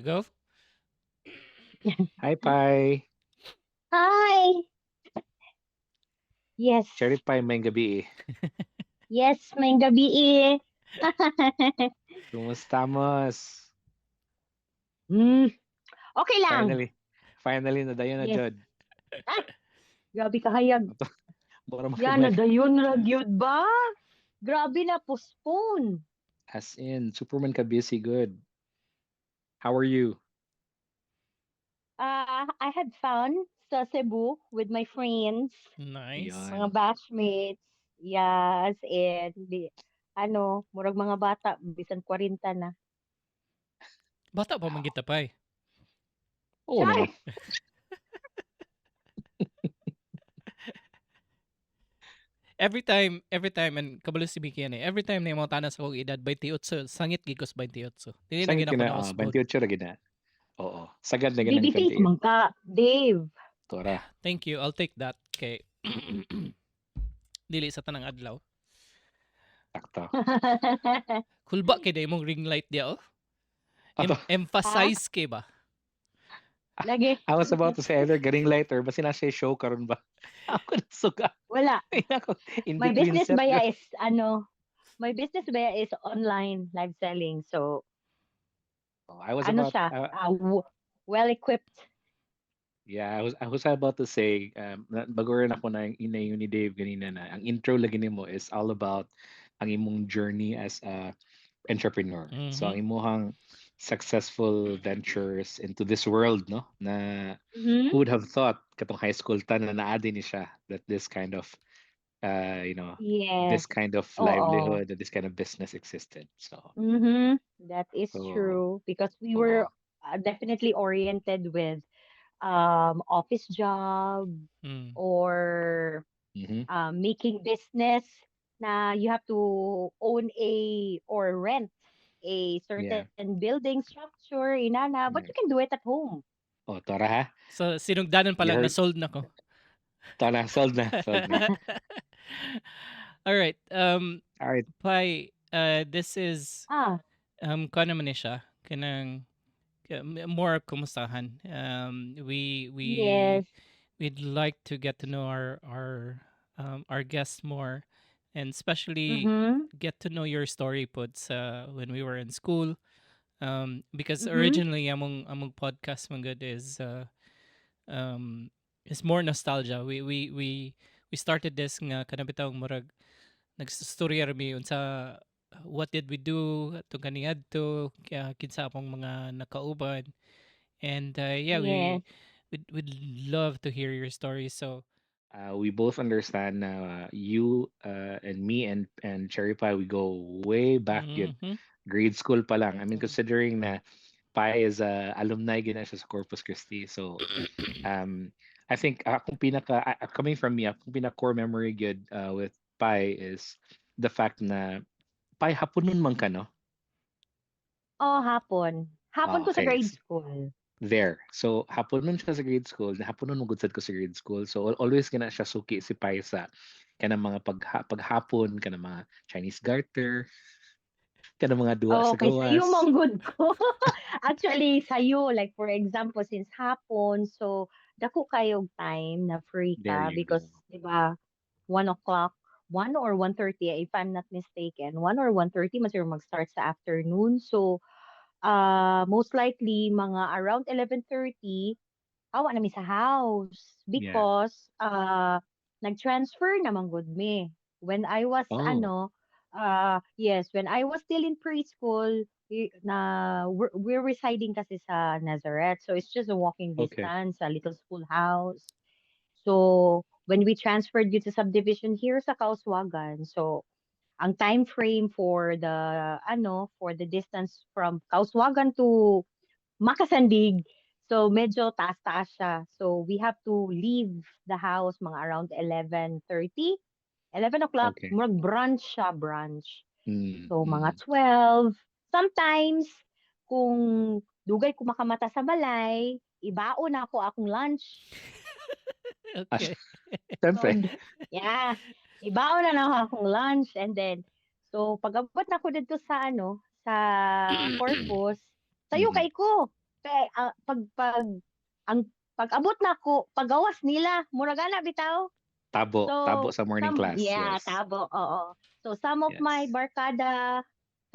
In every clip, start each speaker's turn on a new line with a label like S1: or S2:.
S1: go.
S2: Hi, Pai.
S3: Hi! Yes.
S2: Cherry Pie, may gabi eh.
S3: Yes, may gabi eh.
S2: Kumusta, Mas?
S3: Hmm, okay lang.
S2: Finally. Finally, nadayon na,
S3: Yes.
S2: Jod.
S3: Ah, grabe kahayag.
S2: Bora
S3: Yan,
S2: makimay.
S3: nadayon ra gyud ba? Grabe na, postpone.
S2: As in, Superman ka busy, good. How are you?
S3: I had fun sa Cebu with my friends,
S1: Nice.
S3: mga
S2: Yan.
S3: batchmates. Yes, and murag mga bata, bisan 40 na.
S1: Bata pa man kita pa eh.
S2: Oo naman.
S3: Char!
S1: Every time, and kabalo si Vicky yan eh. Every time na yung mga tanas akong edad, 28, sangit gigos 28. Dili na
S2: Sangit
S1: gina
S2: ka
S1: ako
S2: na,
S1: na usbon.
S2: 28 ra gina. Oo. Sagad na ganang
S3: Baby face
S2: 28.
S3: man ka, Dave.
S2: Tora.
S1: Thank you, I'll take that. Okay. Dili sa tanang adlaw.
S2: Takto.
S1: Kulba kay day mong ring light dia oh.
S2: Ato.
S3: Ha?
S1: Emphasize kay ba?
S3: Lagi.
S2: I was about to say either garing lighter, basi na siya show karon ba? Ako na suga.
S3: Wala.
S2: Ako, in
S3: My
S2: between
S3: business
S2: set.
S3: baya is my business baya is online live selling. So,
S2: I was
S3: ano
S2: about
S3: siya, well equipped.
S2: Yeah, I was about to say, baguran ako na inayon ni Dave ganina na ang intro lagi nimo is all about ang imong journey as a entrepreneur. So
S1: Mhm.
S2: ang imong successful ventures into this world, no? Na
S3: Mhm.
S2: who would have thought katong high school ta na naadi ni siya that this kind of uh, you know,
S3: Yes.
S2: this kind of
S3: Oo.
S2: livelihood, that this kind of business existed. So,
S3: Mhm. That is
S2: so,
S3: true because we were
S2: oo.
S3: definitely oriented with office job
S1: Mm.
S3: or
S2: Mhm.
S3: making business na you have to own a or rent a
S2: Yeah.
S3: certain building structure, inana, but you
S2: Yeah.
S3: can do it at home.
S2: Oh, tara ha.
S1: So sinugdanan
S2: You
S1: pala na
S2: heard?
S1: sold na ko.
S2: Tara, sold na, sold na.
S1: All right.
S2: All right.
S1: Pai, this is
S3: Ah,
S1: kuan naman ni siya kanang more kumustahan. We
S3: yes.
S1: we'd like to get to know our guests more, and especially
S3: Mhm.
S1: get to know your story puts when we were in school. Because
S3: Mhm.
S1: originally among podcast man good is more nostalgia. We started this nga kanabitang murag nagsistorya rami unsa what did we do to kaniadto kinsa akong mga nakauban, and yeah,
S3: Yes.
S1: we'd love to hear your story. So
S2: We both understand now. You and me and Cherry Pie, we go way back. Yun,
S1: mhm.
S2: grade school pa lang. I mean,
S3: Mm.
S2: considering na Pie is alumni gina siya sa Corpus Christi. So, um, I think akong pinaka coming from me, akong pinaka core memory good with Pie is the fact na Pie hapon nun man ka, no?
S3: Oh, hapon. Hapon
S2: Ah,
S3: ko sa
S2: okay.
S3: grade school.
S2: There. So, hapon nun siya sa grade school. Hapon nun magudsad ko sa grade school. So, always gana siya suki si Paisa. Kana mga paghapon, kana mga Chinese garter, kana mga duwa
S3: Oh,
S2: sa
S3: okay, sa'yo
S2: gawas.
S3: manggod ko. Actually, sa'yo, like for example, since hapon, so dako kayog time na free
S2: There
S3: ka
S2: you
S3: because,
S2: go.
S3: di ba, 1 o'clock, 1 or 1:30, if I'm not mistaken, 1 or 1:30, mas mag-start sa afternoon. So, most likely, mga around 11:30, awa na mi sa house
S2: Yeah.
S3: because nag-transfer naman good me. When I was
S2: Oh,
S3: yes, when I was still in preschool, we're residing kasi sa Nazareth. So it's just a walking
S2: okay.
S3: distance, a little schoolhouse. So when we transferred dito sa subdivision here sa Kauswagan, so ang time frame for the distance from Kauswagan to Makasandig. So medyo taas-taas siya. So we have to leave the house mga around 11:30, 11 o'clock.
S2: Okay.
S3: Murag brunch siya, brunch.
S2: Mm,
S3: So mga
S2: mm.
S3: 12. Sometimes, kung dugay ko makamata sa balay, ibaon ako akong lunch.
S2: Ah,
S1: Okay.
S3: So,
S2: syempre.
S3: yeah. Ibaon na ako akong lunch and then, so pag-abot na ko dito sa sa Corpus, sayo
S2: Mhm.
S3: kay ko. pag ang pag-abot na ko, pagawas nila, murag ana bitaw.
S2: Tabo, tabo
S3: So,
S2: sa morning class.
S3: yeah,
S2: Yes.
S3: tabo, oo. So, some of my
S2: Yes.
S3: barkada,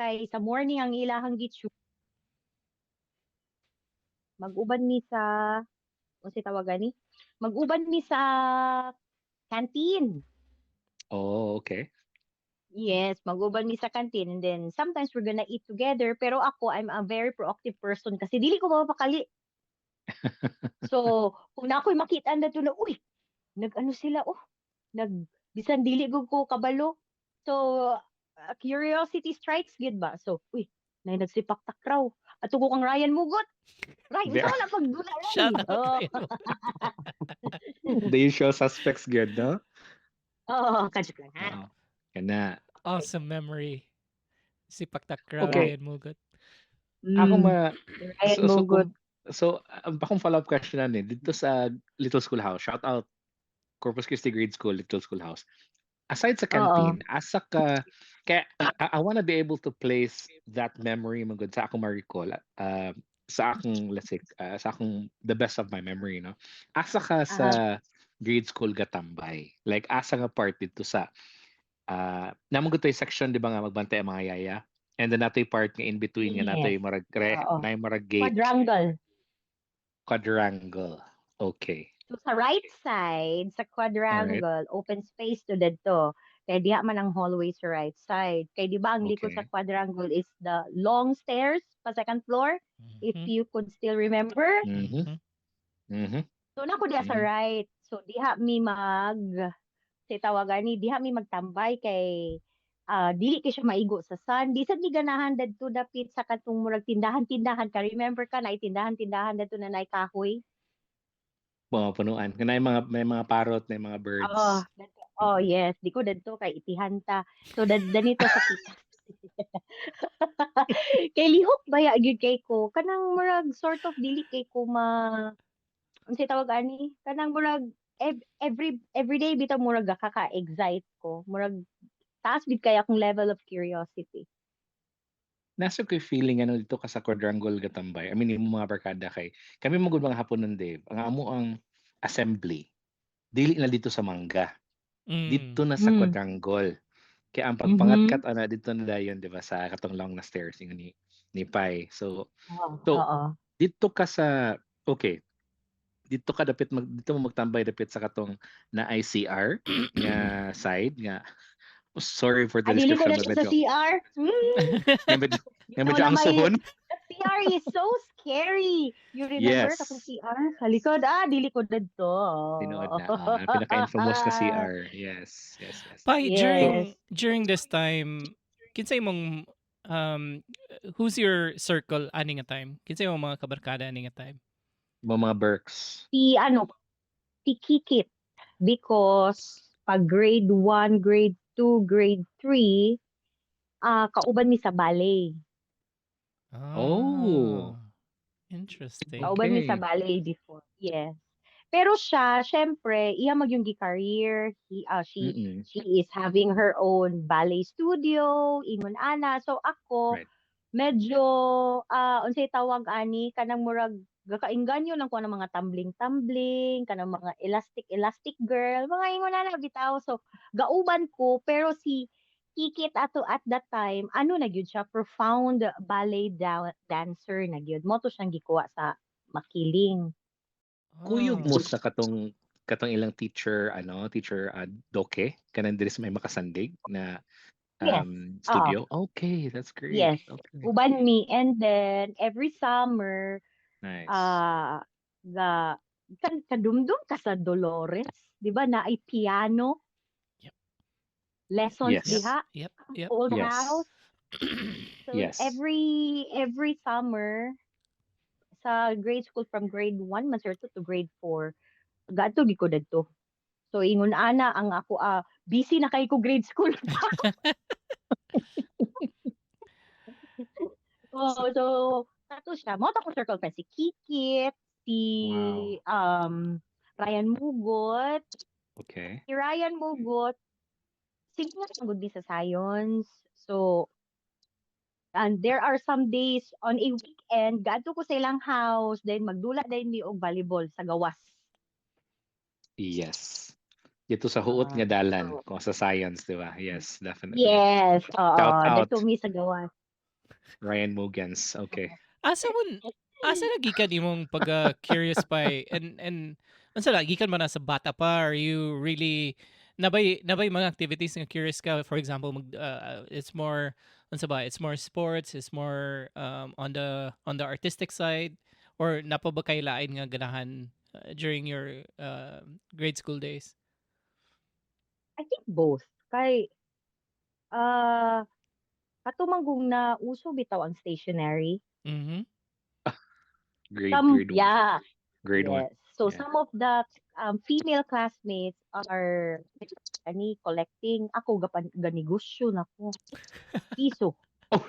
S3: kay sa morning ang ilahang gitsu, mag-uban mi sa, kung si tawagan ni, mag-uban mi sa canteen.
S2: Oh, okay.
S3: Yes, mag-uban mi sa canteen. And then, sometimes we're gonna eat together. Pero ako, I'm a very proactive person kasi dili ko mapakali. So, kung na ako'y makita na to na, uy, nag-ano sila, oh, bisan dili gud ko kabalo. So, curiosity strikes gid ba? So, uy, nay nagsipak takraw. Ato ko kang Ryan Mugot. Right, unsa
S2: Very,
S3: man pag dula
S1: Shout
S3: Ryan?
S1: out,
S3: Oh,
S1: Ryan.
S2: the usual suspects good, no?
S3: oh, kadyo lang ha.
S2: Oo. Kana.
S1: Awesome memory. Si Paktakraw,
S2: Okay.
S1: Ryan Mugot.
S2: Ako
S3: Mm, Ryan
S2: so
S3: Mugot.
S2: akong follow-up question na dito sa Little Schoolhouse. Shout out Corpus Christi Grade School, Little Schoolhouse. Aside sa
S3: Oo.
S2: canteen, asa ka kaya I wanna be able to place that memory mo good sa akong ma-recall. Sa akong let's say sa akong the best of my memory, no. Asa ka
S3: Aha.
S2: sa grade school gatambay. Like asa nga part dito sa namang gud section di ba nga magbantay ang mga yaya. And then natoy part nga in between nga
S3: Yes.
S2: natoy marag
S3: Oo.
S2: na marag gate
S3: Quadrangle.
S2: quadrangle. Okay.
S3: So, sa right side, sa
S2: All right.
S3: quadrangle, open space to dito. Kaya diha man ang hallway sa right side. Kaya di ba ang likod sa
S2: Okay.
S3: quadrangle is the long stairs pa second floor? If
S1: Mhm.
S3: you could still remember.
S2: Mhm.
S1: Mhm.
S2: Mhm.
S3: So, nako diha sa
S2: Mhm.
S3: right. So, diha mi si tawagan ni, diha mi magtambay kay dili kay siya maigo sa sun. Di sad mi ganahan dadto dapit sa katong murag tindahan-tindahan ka. Remember ka na tindahan-tindahan dadto na nay kahoy?
S2: Mga punuan. May mga parrot, may mga
S3: Oo,
S2: birds.
S3: oh
S2: Mm.
S3: yes, di ko dadto kay itihanta. So danito sa kita. Kay lihok baya gyud kay ko kanang murag sort of dili kay ko unsay tawag ani? Kanang murag everyday bitaw murag kaka-excite ko. Murag taas bid kay akong level of curiosity.
S2: Nasa ko yung feeling ano dito ka sa quadrangle gatambay. I mean, yung mga barkada kami mo gud mga hapon nun, Dave. Ang amo ang assembly. Dili na dito sa Mangga.
S1: Mm.
S2: Dito na sa
S3: Mm.
S2: quadrangle. Kaya ang
S3: Mhm.
S2: pagpangatkat ana dito na dayon, 'di ba, sa katong long na stairs yung ni Pai.
S3: Oo,
S2: So
S3: oo.
S2: dito ka sa okay, dito mo magtambay dapit sa katong na ICR nga side nga sorry for the
S3: Dili ko
S2: description
S3: na
S2: but
S3: siya sa CR.
S2: nga medyo, nga
S3: Bitaw
S2: medyo
S3: na
S2: ang
S3: may
S2: suhon.
S3: CR is so scary. You remember katong
S2: Yes.
S3: CR? Sa likod, dili ko dadto.
S2: Tinuod na. Pinaka-infamous na CR. Yes, yes, yes.
S1: Pai,
S2: So,
S3: Yes.
S1: during this time, kinsay mong um who's your circle ani nga time? Kinsay mong mga kabarkada ani nga time?
S2: mga Berks.
S3: Si Kikit. Because pag grade 1, grade 2, grade 3, kauban mi sa ballet.
S2: Oh,
S1: Ah, interesting.
S3: Kauban mi sa
S2: okay.
S3: ballet before. Yes. Pero siya, syempre, iya mag yung career.
S2: Mm-mm.
S3: She is having her own ballet studio, ingon ana. So ako,
S2: Right.
S3: medyo, unsay tawag ani, kanang murag, gakainganyo lang ko ng mga tumbling-tumbling, kanang mga elastic girl, mga ingon na bitaw. So, gauban ko, pero si Kikit ato at that time, ano na gyud siya, profound ballet dancer na gyud. Mo to siyang gikuha sa Makiling.
S2: Kuyog
S1: Ah.
S2: mo sa katong ilang teacher Doke kanang diri sa may makasandig na
S3: Yes. Oo.
S2: studio. Okay, that's great.
S3: Yes.
S2: Okay.
S3: Uban mi. And then, every summer,
S2: Nice.
S3: ah, the, kadumdum ka sa Dolores. Di ba na ay piano
S1: Yep.
S3: lessons
S1: Yep.
S2: Yes.
S3: diha?
S1: Yep. Yep.
S3: Old
S2: Yes.
S3: house. So,
S2: Yes.
S3: every summer, sa grade school from grade 1 man sir to grade 4, gato di ko dadto. So, ingon ana ang ako, busy na kay ko grade school.
S2: So,
S3: So, tato siya. Mo ko circle friends si Kikit, si
S2: wow.
S3: Ryan Mugot.
S2: Okay.
S3: Si Ryan Mugot, sige nga good sa science. So, And there are some days on a weekend, gaadto ko sa ilang house, then magdula din mi og volleyball sa gawas.
S2: Yes. Dito sa huot
S3: Ah,
S2: nga dalan,
S3: so,
S2: kung sa science, di ba? Yes, definitely.
S3: yes,
S2: Shout
S3: oo,
S2: out,
S3: dito mi sa gawas.
S2: Ryan Mugans. Okay.
S1: Asa man asa nagikan imong pagka-curious pa and unsa na gikan man na sa bata pa, are you really nabay mga activities nga curious ka, for example it's more unsa ba, it's more sports, it's more on the artistic side, or napa ba kay lain nga ganahan during your grade school days?
S3: I think both. Kay, ah, katumanggong na uso bitaw ang stationery.
S1: Mhm.
S3: Some,
S2: Grade 1.
S3: yeah,
S2: Grade 1.
S3: yes. So
S2: Yeah.
S3: some of the female classmates are collecting. Ako ganigusyo na ko. Piso.
S2: Oh,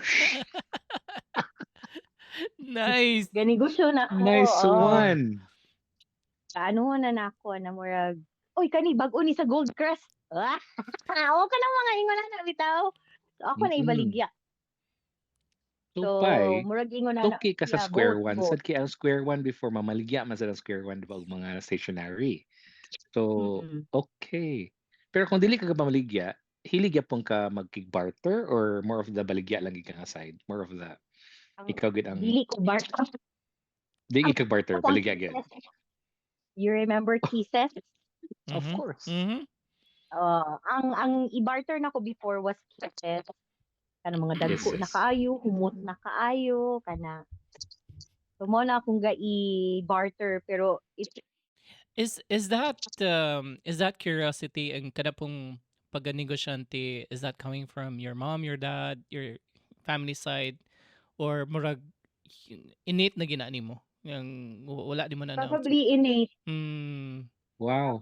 S1: Nice.
S3: Ganigusyo na ko.
S2: nice one.
S3: Ano na nako na murag, oy kani bag-o ni sa Gold Crest. Ah, ako ka nang mga ingon na bitaw. So ako na
S2: Mm-mm.
S3: ibaligya.
S2: So,
S3: So
S2: Pai,
S3: murag ingon na
S2: okay ka sa
S3: yeah,
S2: square
S3: both
S2: one.
S3: both.
S2: Sad kay ang square one before mamaligya man sa square one, di ba, og mga stationary. So,
S3: Mm.
S2: okay. Pero kung dili ka mamaligya, hilig yapon ka magkig-barter or more of the baligya lang ika nga side? More of the
S3: Ang
S2: ikaw gid ang
S3: dili ko bar.
S2: di
S3: Ang
S2: ikag-barter,
S3: ako ang
S2: baligya gid.
S3: thesis. You remember thesis?
S2: Of
S1: Mhm.
S2: course.
S1: Mhm.
S3: Ang i-barter na ko before was thesis. Kana mga dagko na
S2: Kisses.
S3: kaayo, humot na kaayo, kana. So mo na akong i-barter pero
S1: Is that curiosity and kada pong pagnegosyante, is that coming from your mom, your dad, your family side, or murag innate na ginani mo? Yang wala di mo na na
S3: probably innate
S1: mm,
S2: Wow.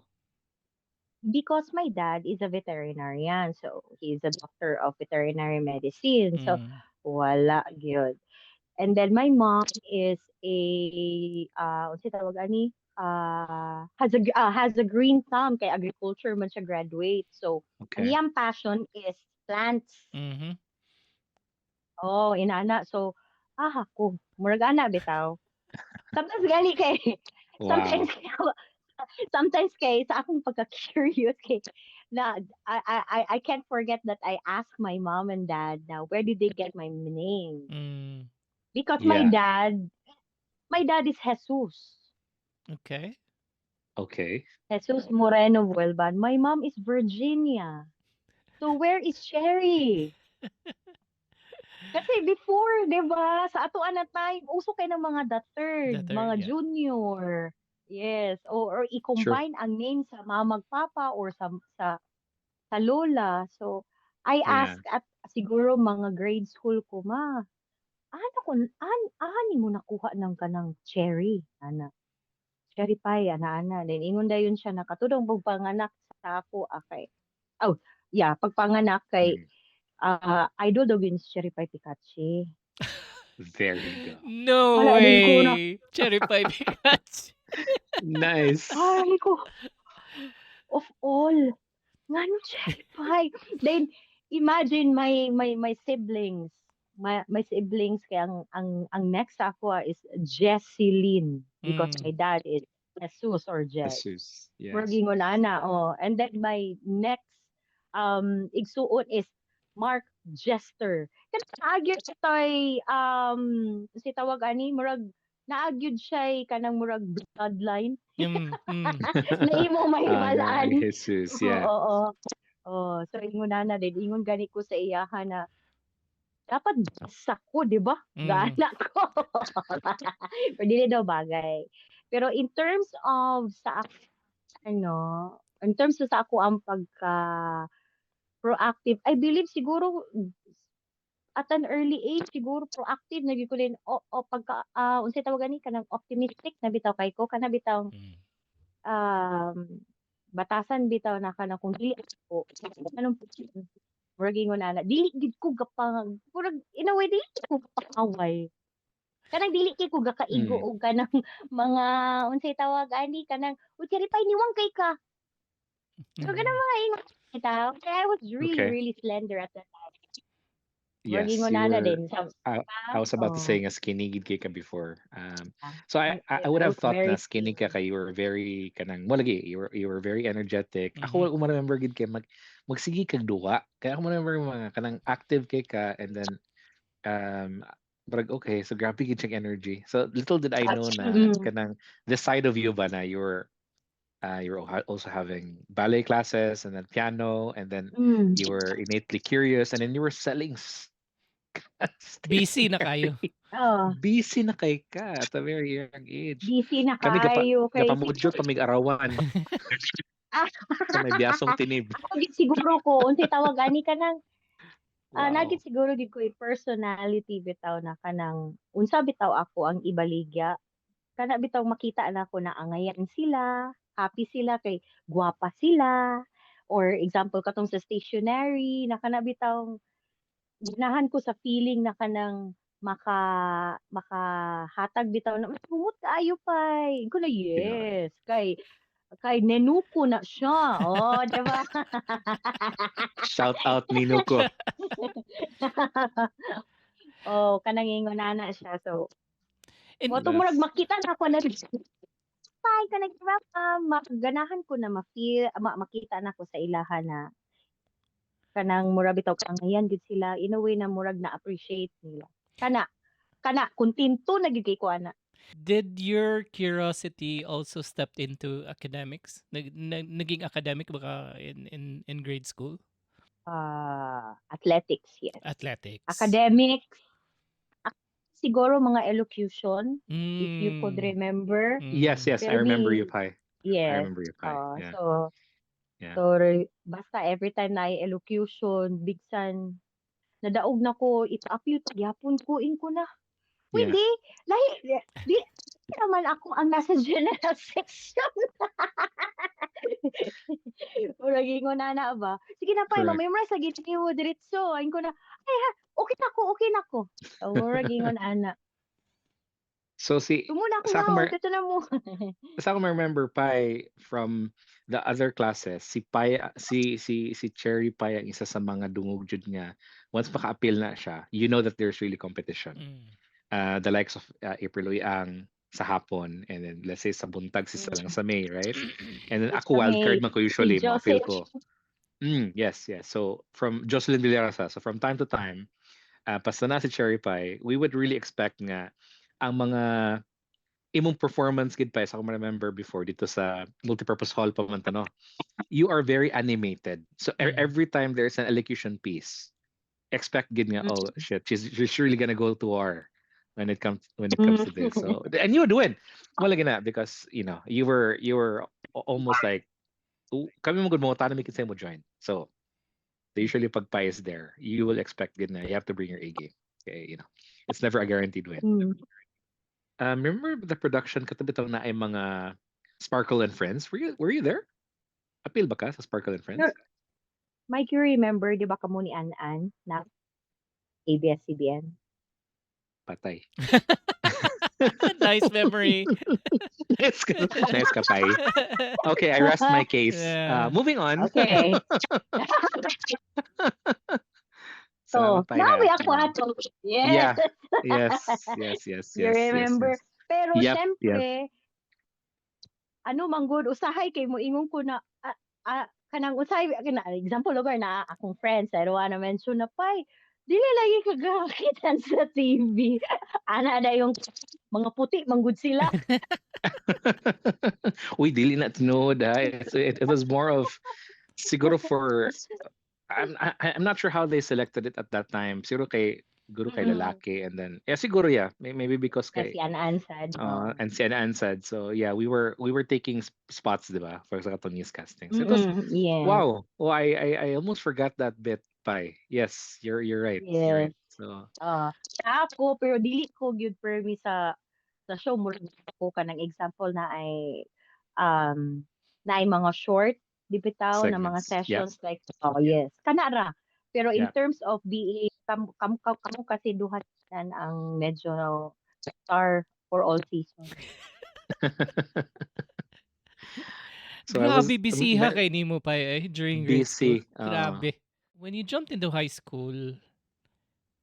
S3: because my dad is a veterinarian. So he's a doctor of veterinary medicine. So
S1: mm,
S3: wala gyud. And then my mom is a unsa tawag ani? Has a green thumb kay agriculture man siya graduate. So ang
S2: Okay.
S3: iyang passion is plants.
S1: mhm.
S3: Oh, inana. So ako murag ana bitaw. Sometimes gani kay
S2: Wow.
S3: sometimes sometimes kay sa akong pagka-curious kay na I can't forget that I asked my mom and dad now where did they get my name?
S1: Mm,
S3: Because
S2: Yeah.
S3: my dad is Jesus.
S1: okay.
S2: Okay.
S3: Jesus Moreno Buelban. My mom is Virginia. So where is Sherry? Kasi before, 'di ba, sa atoan na time, uso kay ng mga the third,
S1: The third,
S3: mga
S1: yeah.
S3: junior. Yes, or
S2: True.
S3: i-combine ang name sa mamag papa or sa lola. So I
S2: Yeah.
S3: ask at siguro mga grade school ko, ma, ani mo nakuha ng kanang cherry, ana. Cherry pie, ana. Then ingon dayon siya nakatudong pagpanganak sa ako, kay, oh, yeah, pagpanganak kay,
S2: Mm.
S3: idol daw yun si Cherry Pie Pikachu.
S2: There you go.
S1: No
S3: Wala din ko na,
S1: way. Cherry pie Pikachu.
S2: Nice.
S3: ay ko, of all, nga no Cherry Pie. Then, imagine my siblings. My siblings, kaya ang next sa ako is Jesseline because
S1: Mm,
S3: my dad is Jesus or Jess.
S2: Jesus. Yes.
S3: Murgingon ana, oh. And then my next igsuon is Mark Jester. Kasi naagyod siya tay si tawag ani murag naagyod siya kanang murag bloodline
S1: mm.
S3: na imo
S2: Na
S3: mahibalaan.
S2: Jesus.
S3: Oo,
S2: Yeah.
S3: oo. Oh, so ingon na din ingon gani ko sa iyahan na dapat basa ko, di ba?
S1: Mm.
S3: Gana ko. Pero dili daw bagay. Pero in terms of in terms sa ako ang pagka proactive, I believe siguro at an early age siguro proactive na gyud ko din o pagka unsay tawag ani kanang optimistic na bitaw kay ko kana bitaw
S1: Mm.
S3: um batasan bitaw na kana kung dili ako anong murag ingon ana dili gid ko gapang murag in a way dili gid ko gapangaway kanang dili kay ko gakaigo
S2: Mm.
S3: og kanang mga unsay tawag ani kanang uy pay niwang kay ka so kanang
S1: Mm.
S3: mga ingon bitaw kaya I was really
S2: Okay.
S3: really slender at that time Murag
S2: Yes,
S3: ingon
S2: you
S3: ana
S2: were.
S3: din sa
S2: I was about to
S3: oh,
S2: say nga skinny gid kay ka before. So I would
S3: I
S2: have
S3: was
S2: thought
S3: very
S2: na skinny ka
S3: skinny.
S2: kay you were very kanang mo lagi you were very energetic.
S1: Mhm.
S2: Ako wala ko remember gid kay magsige kag duwa. Kaya ako remember mga kanang active kay ka and then um but okay, so grabe gid siyang energy. So little did I know na
S3: Mm,
S2: kanang this side of you ba na you were also having ballet classes and then piano and then
S3: mm.
S2: you were innately curious and then you were selling
S1: Busy na kayo.
S2: stationery.
S3: Oh,
S2: Busy na kay ka at a very young age.
S3: busy na
S2: Kami
S3: kayo kay
S2: gapamudyot pamig arawan
S3: ah,
S2: sa may biasong tinib.
S3: ako gid siguro ko unsay tawag ani kanang nagit
S2: Wow.
S3: siguro gid ko personality bitaw na kanang unsa bitaw ako ang ibaligya kana bitaw makita na ko na angayan sila, happy sila kay gwapa sila or example katong sa stationery na kana bitaw ganahan ko sa feeling na kanang makahatag bitaw na "Humot kaayo pay." Ko na
S2: Yeah.
S3: yes kay nenuko na siya. Oh, 'di ba?
S2: Shout out Ninuko.
S3: Oh, kanang ingon ana siya. So,
S1: And
S3: mo murag
S2: That's
S3: makita na ako na Hi, kanang ganahan ko na ma-feel makita na ko sa ilaha na kanang murag bitaw kaangayan gid sila in a way na murag na-appreciate nila. Kana kana kuntento na gyud kay ko ana.
S1: did your curiosity also stepped into academics? Naging academic ba ka in grade school?
S3: Athletics, yes.
S1: Athletics.
S3: Academics, siguro mga elocution, if you could
S1: Mm.
S3: remember.
S2: yes,
S1: Mm.
S2: yes, I
S3: Pero
S2: remember you,
S3: di,
S2: Pai. I
S3: yes.
S2: remember you, Pai. Yeah.
S3: So,
S2: Yeah.
S3: so basta every time na ay elocution, bigsan, nadaog na ko, ipa-appeal pagyapon ko, ko na.
S2: Yeah.
S3: Pwede, lahi, di naman ako ang nasa general section. Murag ingon na ba? Sige na pa,
S2: Correct.
S3: mamemorize lagi mo diretso. Ayun ko na, ay ha, okay na ko. So, murag ingon ana.
S2: So see
S3: Tumuna ko
S2: sa ako
S3: na, dito na mo.
S2: sa ako remember Pai from the other classes si Pai si Cherry Pai ang isa sa mga dungog jud nga once maka-appeal na siya you know that there's really competition.
S1: Mm.
S2: The likes of April Ang sa hapon and then let's say sa buntag si Salang sa May, right? And then
S3: Si
S2: ako wildcard
S3: May,
S2: man ko
S3: si
S2: usually mo appeal
S3: Joseph.
S2: ko. Yes, yes. So from Jocelyn Villarasa, so from time to time, basta na si Cherry Pie, we would really expect nga ang mga imong performance gid pa sa ako remember before dito sa multipurpose hall pa man no. You are very animated. So
S1: Mm.
S2: every time there's an elocution piece, expect gid nga oh shit, she's really gonna go to war when it comes to this. So and you would win. Wala gina because you were almost like kami mo gud mo tanong mi kinsa mo join. So usually pag Pai is there, you will expect good na you have to bring your A game. Okay, it's never a guaranteed win. Remember the production katabitaw na ay mga Sparkle and Friends? Were you there? Appeal ba ka sa Sparkle and Friends?
S3: Mike, you remember, di ba kamo ni An na ABS-CBN?
S2: Patay.
S1: Nice memory.
S2: Nice ka, Pai. Okay, I rest my case.
S1: Yeah.
S2: Moving on.
S3: Okay. So,
S2: Salamat, Pai,
S3: nabi
S2: ha?
S3: ako ato. Yes.
S2: Yeah. Yes.
S3: You remember. Pero
S2: Yep.
S3: syempre, ano manggod usahay kay mo ingon ko na kanang usahay example lugar na akong friends I don't wanna mention na pay dili lagi kagakitan sa TV ana na yung mga puti manggod sila.
S2: Uy, dili na tinood, ha? It was more of siguro for I'm not sure how they selected it at that time. Siguro kay lalaki and then siguro maybe because kay
S3: Kasi ansad.
S2: and si Ansad. So yeah, we were taking spots, diba, for sa katong newscasting. So it was
S3: Yeah.
S2: wow. Oh, I almost forgot that bit. Pai. Yes, you're right.
S3: Yes.
S2: You're right. So
S3: Ako pero dili ko gyud permi sa show mo ko kanang example na ay mga short di bitaw na mga
S2: segments. Yeah.
S3: sessions like yes kana ra pero in
S2: Yeah.
S3: terms of being kamo kasi duha ang medyo star for all seasons.
S2: So
S1: Grabe, bisiha kay nimo pa during grade school.
S2: busy.
S1: Grabe. When you jumped into high school,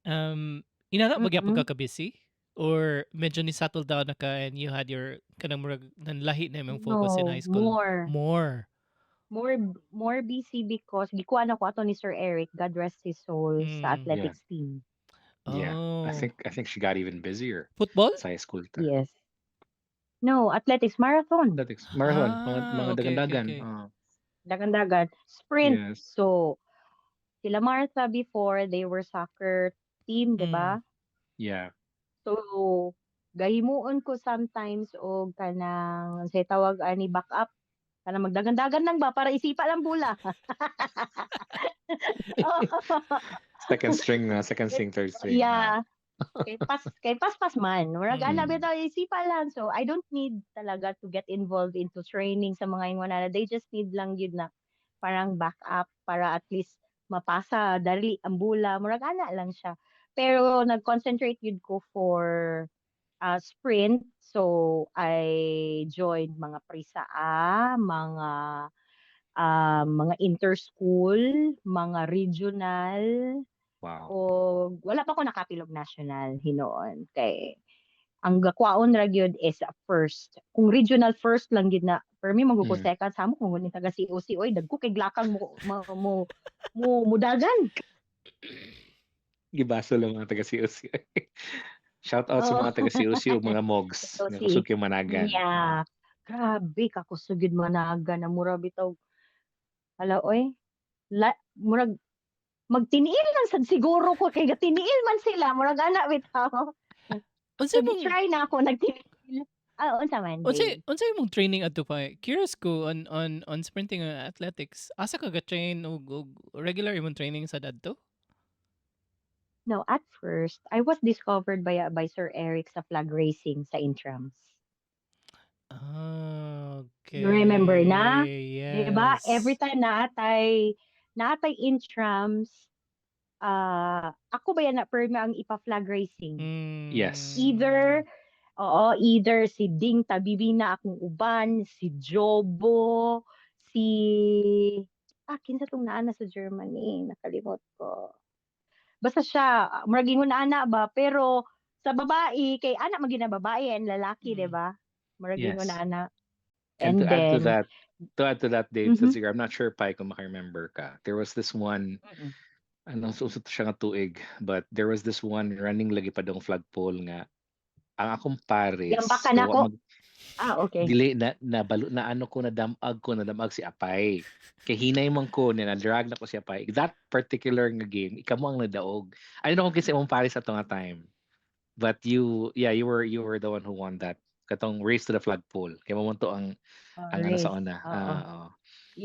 S1: Inana ba gyapon
S3: Mm.
S1: ka ka-busy? Or medyo ni-settle down na ka and you had your kanang murag nanlahi na imong focus in
S3: No,
S1: high school?
S3: more.
S1: More.
S3: More busy because gikuan ako ato ni Sir Eric, God rest his soul, sa
S1: Mm.
S2: Yeah.
S3: athletics team.
S2: Yeah. I
S1: Oh.
S2: think she got even busier
S1: Football?
S2: sa high school ta.
S3: Yes. No, athletics marathon.
S2: Athletics, marathon, mga
S1: Okay,
S2: dagan-dagan.
S1: okay.
S3: Dagan-dagan. Sprint.
S2: Yes.
S3: So, sila Martha before, they were soccer team, di
S1: Mm.
S3: ba?
S2: Yeah.
S3: So, gahimuon ko sometimes og kanang say tawag ani backup kanang magdagan-dagan lang ba para isipa lang bula.
S2: Second string, third string.
S3: Yeah. Kay pas man. Murag ana
S2: Mm.
S3: bitaw isipa lang. So I don't need talaga to get involved into training sa mga ingwanana. They just need lang yun na parang backup para at least mapasa dali ang bula. Murag ana lang siya. Pero nag-concentrate yun ko for sprint. So I joined mga PRISA, mga inter-school, mga regional,
S2: Wow.
S3: o wala pa ako nakapilog national hinoon kay ang gakwaon ra gyud is first. Kung regional first lang gyud na for me magko
S2: Mm.
S3: second sa mo kung ni taga COC oy dagko kay glakang mo mudagan.
S2: Gibaso lang mga taga COC. Shout out sa
S3: Oo.
S2: mga taga COC o mga mogs
S3: So
S2: nga
S3: si
S2: kusog yung managan.
S3: yeah. Grabe ka kusugid managa na mura bitaw. Hala oy. Murag magtiniil lang sad siguro ko kay gatiniil man sila murag ana bitaw.
S1: Unsa
S3: So
S1: imong
S3: try na ako nagtiniil. Unsa man babe?
S1: unsa imong training adto pa? Curious ko on sprinting and athletics. Asa ka ga-train og regular imong training sa dadto?
S3: No, at first I was discovered by Sir Eric sa flag racing sa Intrams. You remember na?
S1: Okay.
S3: 'Di ba? Every
S1: Yes.
S3: time naatay Intrams, ako ba yan na perma ang ipa-flag racing?
S2: Yes.
S3: Either either si Ding Tabibina akong uban, si Jobo, si kinsa tong naana sa Germany, nakalimot ko. Basta siya, murag ingon ana ba, pero sa babae, kay ana magina babae and lalaki,
S1: Mm.
S3: 'di ba? Murag ingon
S2: Yes.
S3: ana.
S2: And
S3: And then,
S2: to add to that, Dave, sa
S3: mhm.
S2: Zigar, I'm not sure pa kung maka-remember ka. There was this one,
S3: Mm-mm.
S2: anong susot siya nga tuig, but there was this one running lagi pa dong flagpole nga. Ang akong pares,
S3: Yambakan
S2: so
S3: ako. Okay.
S2: dili na balo na ano ko nadamag si Apay. Kay hinay man ko na drag na ko si Apay. That particular nga game, ikaw mo ang nadaog. I don't know kung kinsa imong pares ato nga time. But you were the one who won that katong race to the flagpole. Kay mo to ang ano sa
S3: Race.
S2: una.
S3: Oo.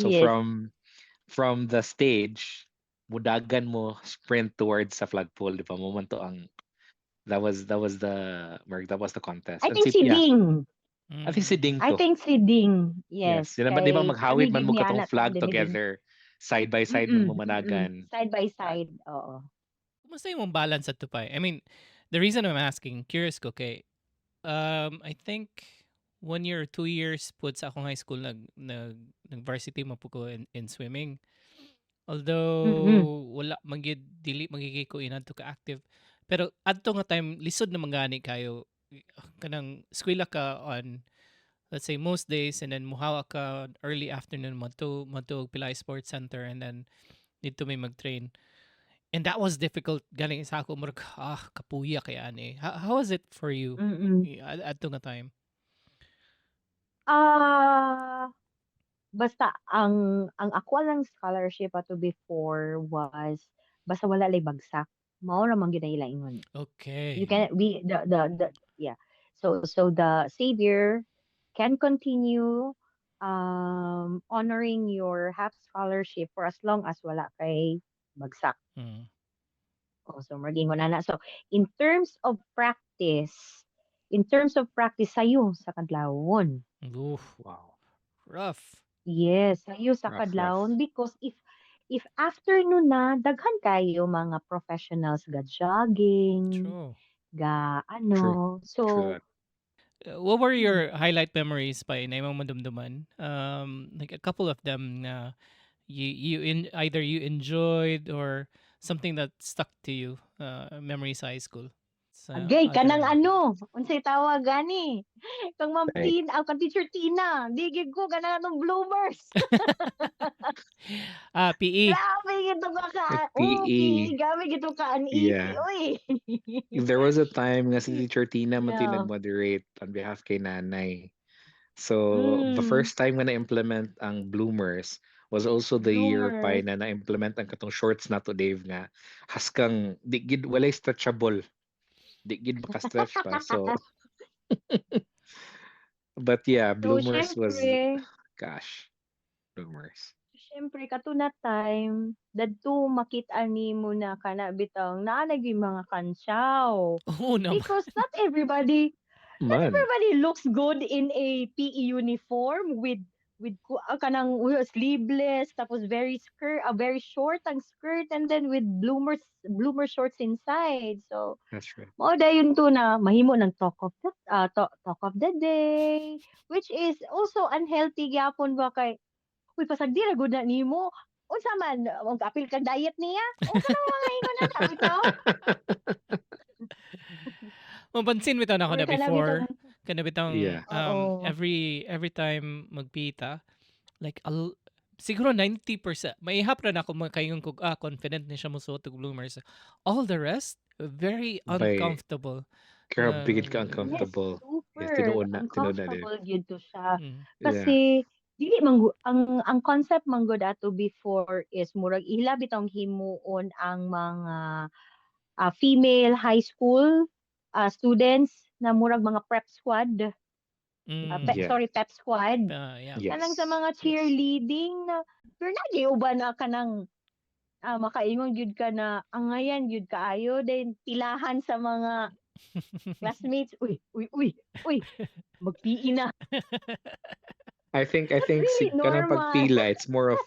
S2: So
S3: Yes.
S2: from the stage, mudagan mo sprint towards sa flagpole, di ba? Mo man to ang that was the contest.
S3: I
S2: And
S3: think si
S2: yeah,
S3: Ding.
S2: I think si Ding
S3: I
S2: to.
S3: think si Ding. Yes.
S2: Yes. Di ba
S3: Kay
S2: maghawid
S3: kami
S2: man
S3: gid
S2: mo
S3: ni
S2: katong
S3: ana sa
S2: flag
S3: division.
S2: together, side by side man mo
S3: Mm-mm.
S2: managan.
S3: Side by side. Oo.
S1: Kumusta imong balance adto pa? I mean, the reason I'm asking, curious ko kay I think 1 year or 2 years pud sa akong high school nag varsity man pud ko in swimming. Although
S3: Mm-mm.
S1: wala magyud dili magiging ko inadto ka active. Pero adto nga time lisod na mangani kayo kanang eskwela ka on let's say most days and then muhawa ka early afternoon madto og Pilay Sports Center and then dito may mag-train. And that was difficult galing sa ako murag kapuya kay ani. How was it for you
S3: Mm-mm.
S1: adto nga time?
S3: Basta ang ako lang scholarship ato before was basta wala lay bagsak. Mao ra man gyud ang ilang ingon. You
S1: Okay.
S3: can we the yeah. So the savior can continue honoring your half scholarship for as long as wala kay bagsak.
S1: Mm.
S3: So maging na. So in terms of practice sayo sa kadlawon.
S1: Oof,
S2: Wow.
S3: Yes,
S1: rough.
S3: sayo sa
S2: Rough.
S3: kadlawon because if afternoon na daghan kayo mga professionals ga jogging,
S1: True.
S3: ga
S2: True
S3: so
S2: that.
S1: What were your highlight memories pa na imong madumduman? Like a couple of them na either you enjoyed or something that stuck to you, memory sa high school? Sa
S3: Agay, kanang
S1: other
S3: unsay tawag gani? Kang Ma'am
S2: Like,
S3: Tina, kang Teacher Tina, digid ko kanang anong bloomers.
S1: PE.
S3: Grabe gito ka
S2: PE.
S3: grabe gito ka uneasy,
S2: Yeah.
S3: uy.
S2: There was a time nga si Teacher Tina man
S3: Yeah.
S2: nag-moderate on behalf kay nanay. So, the
S3: Mm,
S2: first time nga na-implement ang bloomers was also the year pa
S3: bloomers.
S2: na na-implement ang katong shorts na to Dave nga haskang di gid walay stretchable. Di gid maka-stretch pa. So, but yeah,
S3: So,
S2: bloomers was
S3: syempre,
S2: gosh, bloomers.
S3: kato na time, dadto makita nimo na kana bitang naa na gyud mga kansyaw.
S1: Oo naman.
S3: Because not everybody
S2: Man,
S3: looks good in a PE uniform with kanang sleeveless tapos very short ang skirt and then with bloomer shorts inside. So
S2: that's right.
S3: mao dayon to na mahimo ng talk of the day, which is also unhealthy gyapon ba kay uy pasagdi ra gud na nimo. Unsa man ang apil kag diet niya? Unsa man mga ingon na ta bitaw?
S1: Mapansin bitaw na ako
S3: Or
S1: na
S3: kana
S1: before.
S3: bitong
S1: Kana bitang
S2: Yeah.
S3: oo.
S1: every time magpita, like siguro 90%. Maihap na ako makaingon ko confident ni siya mosuot og bloomers. All the rest very
S2: By
S1: uncomfortable.
S2: grabe gid ka
S3: Yes,
S2: uncomfortable. Yes,
S3: super
S2: tinuod na Dave.
S3: uncomfortable gyud to siya.
S1: Mm.
S2: Yeah.
S3: Kasi dili man ang concept man gud ato before is murag ila bitong himuon ang mga female high school students na murag mga prep squad.
S2: Yeah.
S3: Pep squad.
S1: Yeah.
S3: Kanang sa
S2: Yes.
S3: mga
S2: Yes.
S3: cheerleading na pero na di uban na kanang makaingon gyud ka na angayan gyud kaayo then pilahan sa mga classmates. Uy, magpiin na.
S2: I think
S3: Really
S2: si kanang
S3: normal.
S2: pagpila it's more of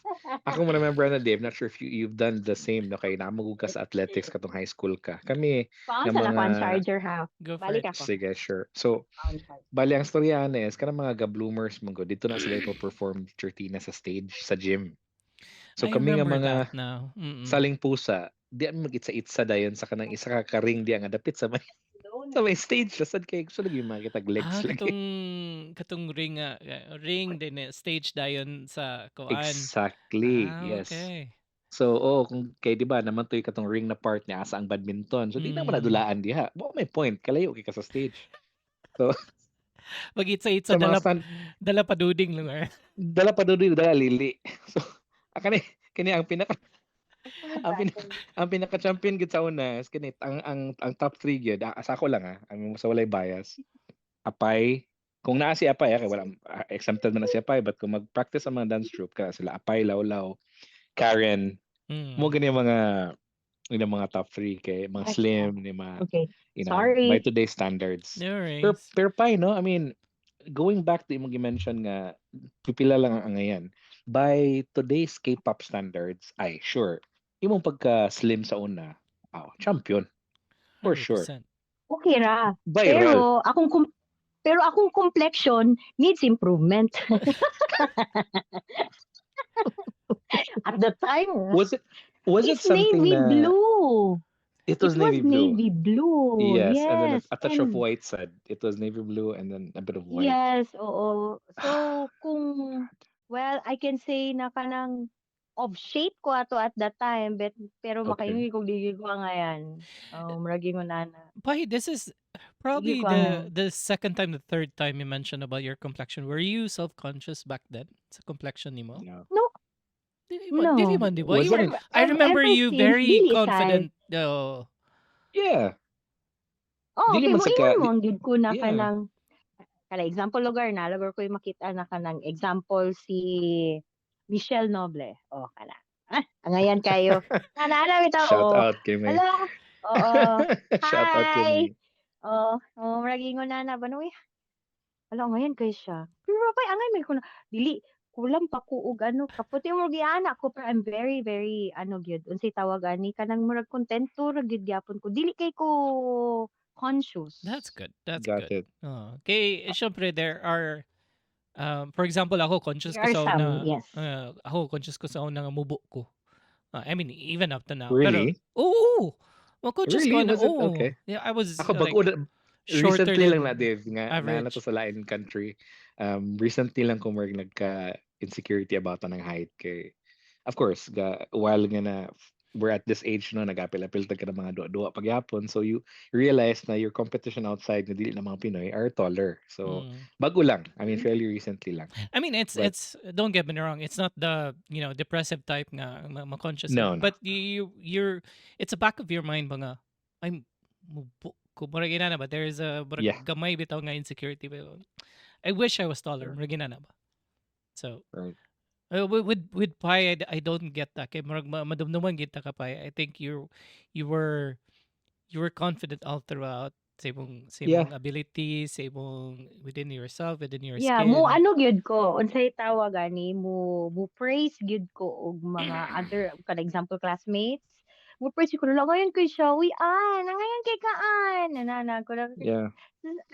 S2: ako mo remember na Dave, not sure if you've done the same no kay namugod ka sa athletics katong high school ka. Kami
S3: Paon
S2: nga
S3: sa
S2: mga
S3: lakon charger ha.
S1: Go for
S3: Balik
S1: it.
S3: ako.
S2: sige sure. So
S3: Paon charger.
S2: bali ang storyahan is kanang mga ga-bloomers mong dito na sila ipo-perform Teacher Tina sa stage sa gym. So
S1: I
S2: kami nga
S1: remember
S2: mga
S1: that now. Mm-mm.
S2: saling pusa, di ang mag-itsa-itsa dayon sa kanang isa ka ring di nga dapit sa may stage sa sad kay gusto lagi makita legs lagi.
S1: katong ring din stage dayon sa kuan.
S2: Exactly. Yes.
S1: Okay.
S2: So, kung kay 'di ba naman to katong ring na part niya asa ang badminton. So, di naman nadulaan diha. Mo may point kalayo kay ka sa stage. So,
S1: Mag-itsa-itsa
S2: sa mga stand,
S1: dala pa duding lugar.
S2: dala pa doon dala lili. So, kani ang pinaka ang pinaka-champion gid sa una is kani ang top 3 gyud asa ko lang ang sa walay bias. Apay, kung naa si Apay kay wala exempted man na si Apay but kung mag-practice ang mga dance troupe ka sila Apay, Lawlaw, Karen, mo gani yung mga top 3 kay mga slim ni mga
S3: Okay.
S2: by
S3: Sorry.
S2: today's standards.
S1: No
S2: Pero
S1: worries.
S2: Pay no, I mean going back to imong gi-mention nga pipila lang ang angayan. By today's K-pop standards, ay sure, imong pagka slim sa una, champion. For sure.
S1: 100%.
S3: Okay ra.
S2: Viral.
S3: Pero akong complexion needs improvement. At the time,
S2: Was it
S3: it's
S2: something
S3: navy
S2: na
S3: blue.
S2: it was navy blue?
S3: Navy blue.
S2: Yes, and then
S3: Yes.
S2: a touch of
S3: and-
S2: white said. It was navy blue and then a bit of white.
S3: Yes, oo. So, I can say na kanang of shape ko ato at that time, pero
S2: Okay.
S3: makaingi kong digi ko ngayon. Muragi mo na.
S1: Pai, this is probably
S3: ko
S1: the second time, the third time you mentioned about your complexion. Were you self-conscious back then sa complexion nimo?
S2: Yeah.
S3: No.
S1: Dili
S3: No.
S1: man, di ba?
S2: Was it?
S1: I remember
S3: Ever
S1: you
S3: since
S1: very
S3: dili
S1: confident. Oh.
S2: Yeah.
S3: Okay,
S2: Dili man
S3: mo
S2: sa
S3: ingon mo gid ko na
S2: Yeah.
S3: kanang example lugar ko yung makita na kanang example si Michelle Noble. Kana. Angayan kayo. Nana bitaw.
S2: Shout out kay May.
S3: Hello. Oo.
S2: Shout out kay
S3: Hi.
S2: May.
S3: Maragi ngo na banoy. Hala ngayon kay siya. Pero pa angay may ko na dili kulang pa ko og kaputi mo giana ko pero I'm very very gyud unsay tawag ani kanang murag kontento ra gyud gyapon ko dili kay ko conscious.
S1: That's good. That's
S2: Got
S1: good.
S2: it.
S1: Okay, syempre there are for example, ako conscious ko
S3: There are
S1: sa
S3: some,
S1: una.
S3: yes.
S1: Ako conscious ko sa una nga mubo ko. I mean, even up to now. Pero,
S2: Really?
S1: oo. Mga coaches
S2: Really?
S1: ko,
S2: Was it
S1: oo.
S2: okay?
S1: Yeah, I was
S2: Ako
S1: like shorter
S2: recently lang na
S1: than
S2: Dave nga na
S1: average.
S2: to sa lain country. Recently lang ko nagka insecurity about ng height kay of course while nga na we're at this age no nagapil-apil ka ng mga duwa pagyapon so you realize na your competition outside na dili na mga Pinoy are taller. So
S1: Mm.
S2: bago lang. I mean
S3: Mm.
S2: fairly recently lang.
S1: I mean,
S2: But
S1: it's don't get me wrong. It's not the depressive type nga conscious
S2: no, no.
S1: but you're it's a back of your mind ba nga I'm kumura na ba there is a
S2: Yeah.
S1: gamay bitaw nga insecurity ba. I wish I was taller.
S2: Sure.
S1: Mura na ba. So
S2: Right.
S1: with Pi, I don't get that. Kay murag madumduman kita ka Pi. I think you were confident all throughout sa
S2: Yeah.
S1: imong abilities, sa imong within yourself, within your
S3: Yeah, mo
S1: skin.
S3: ano gyud ko, unsay tawag ani, mo praise gyud ko og mga other for example classmates. Mo praise ko lang ngayon kay siya, uy ngayon kay kaan. Nanana ko lang
S2: Yeah.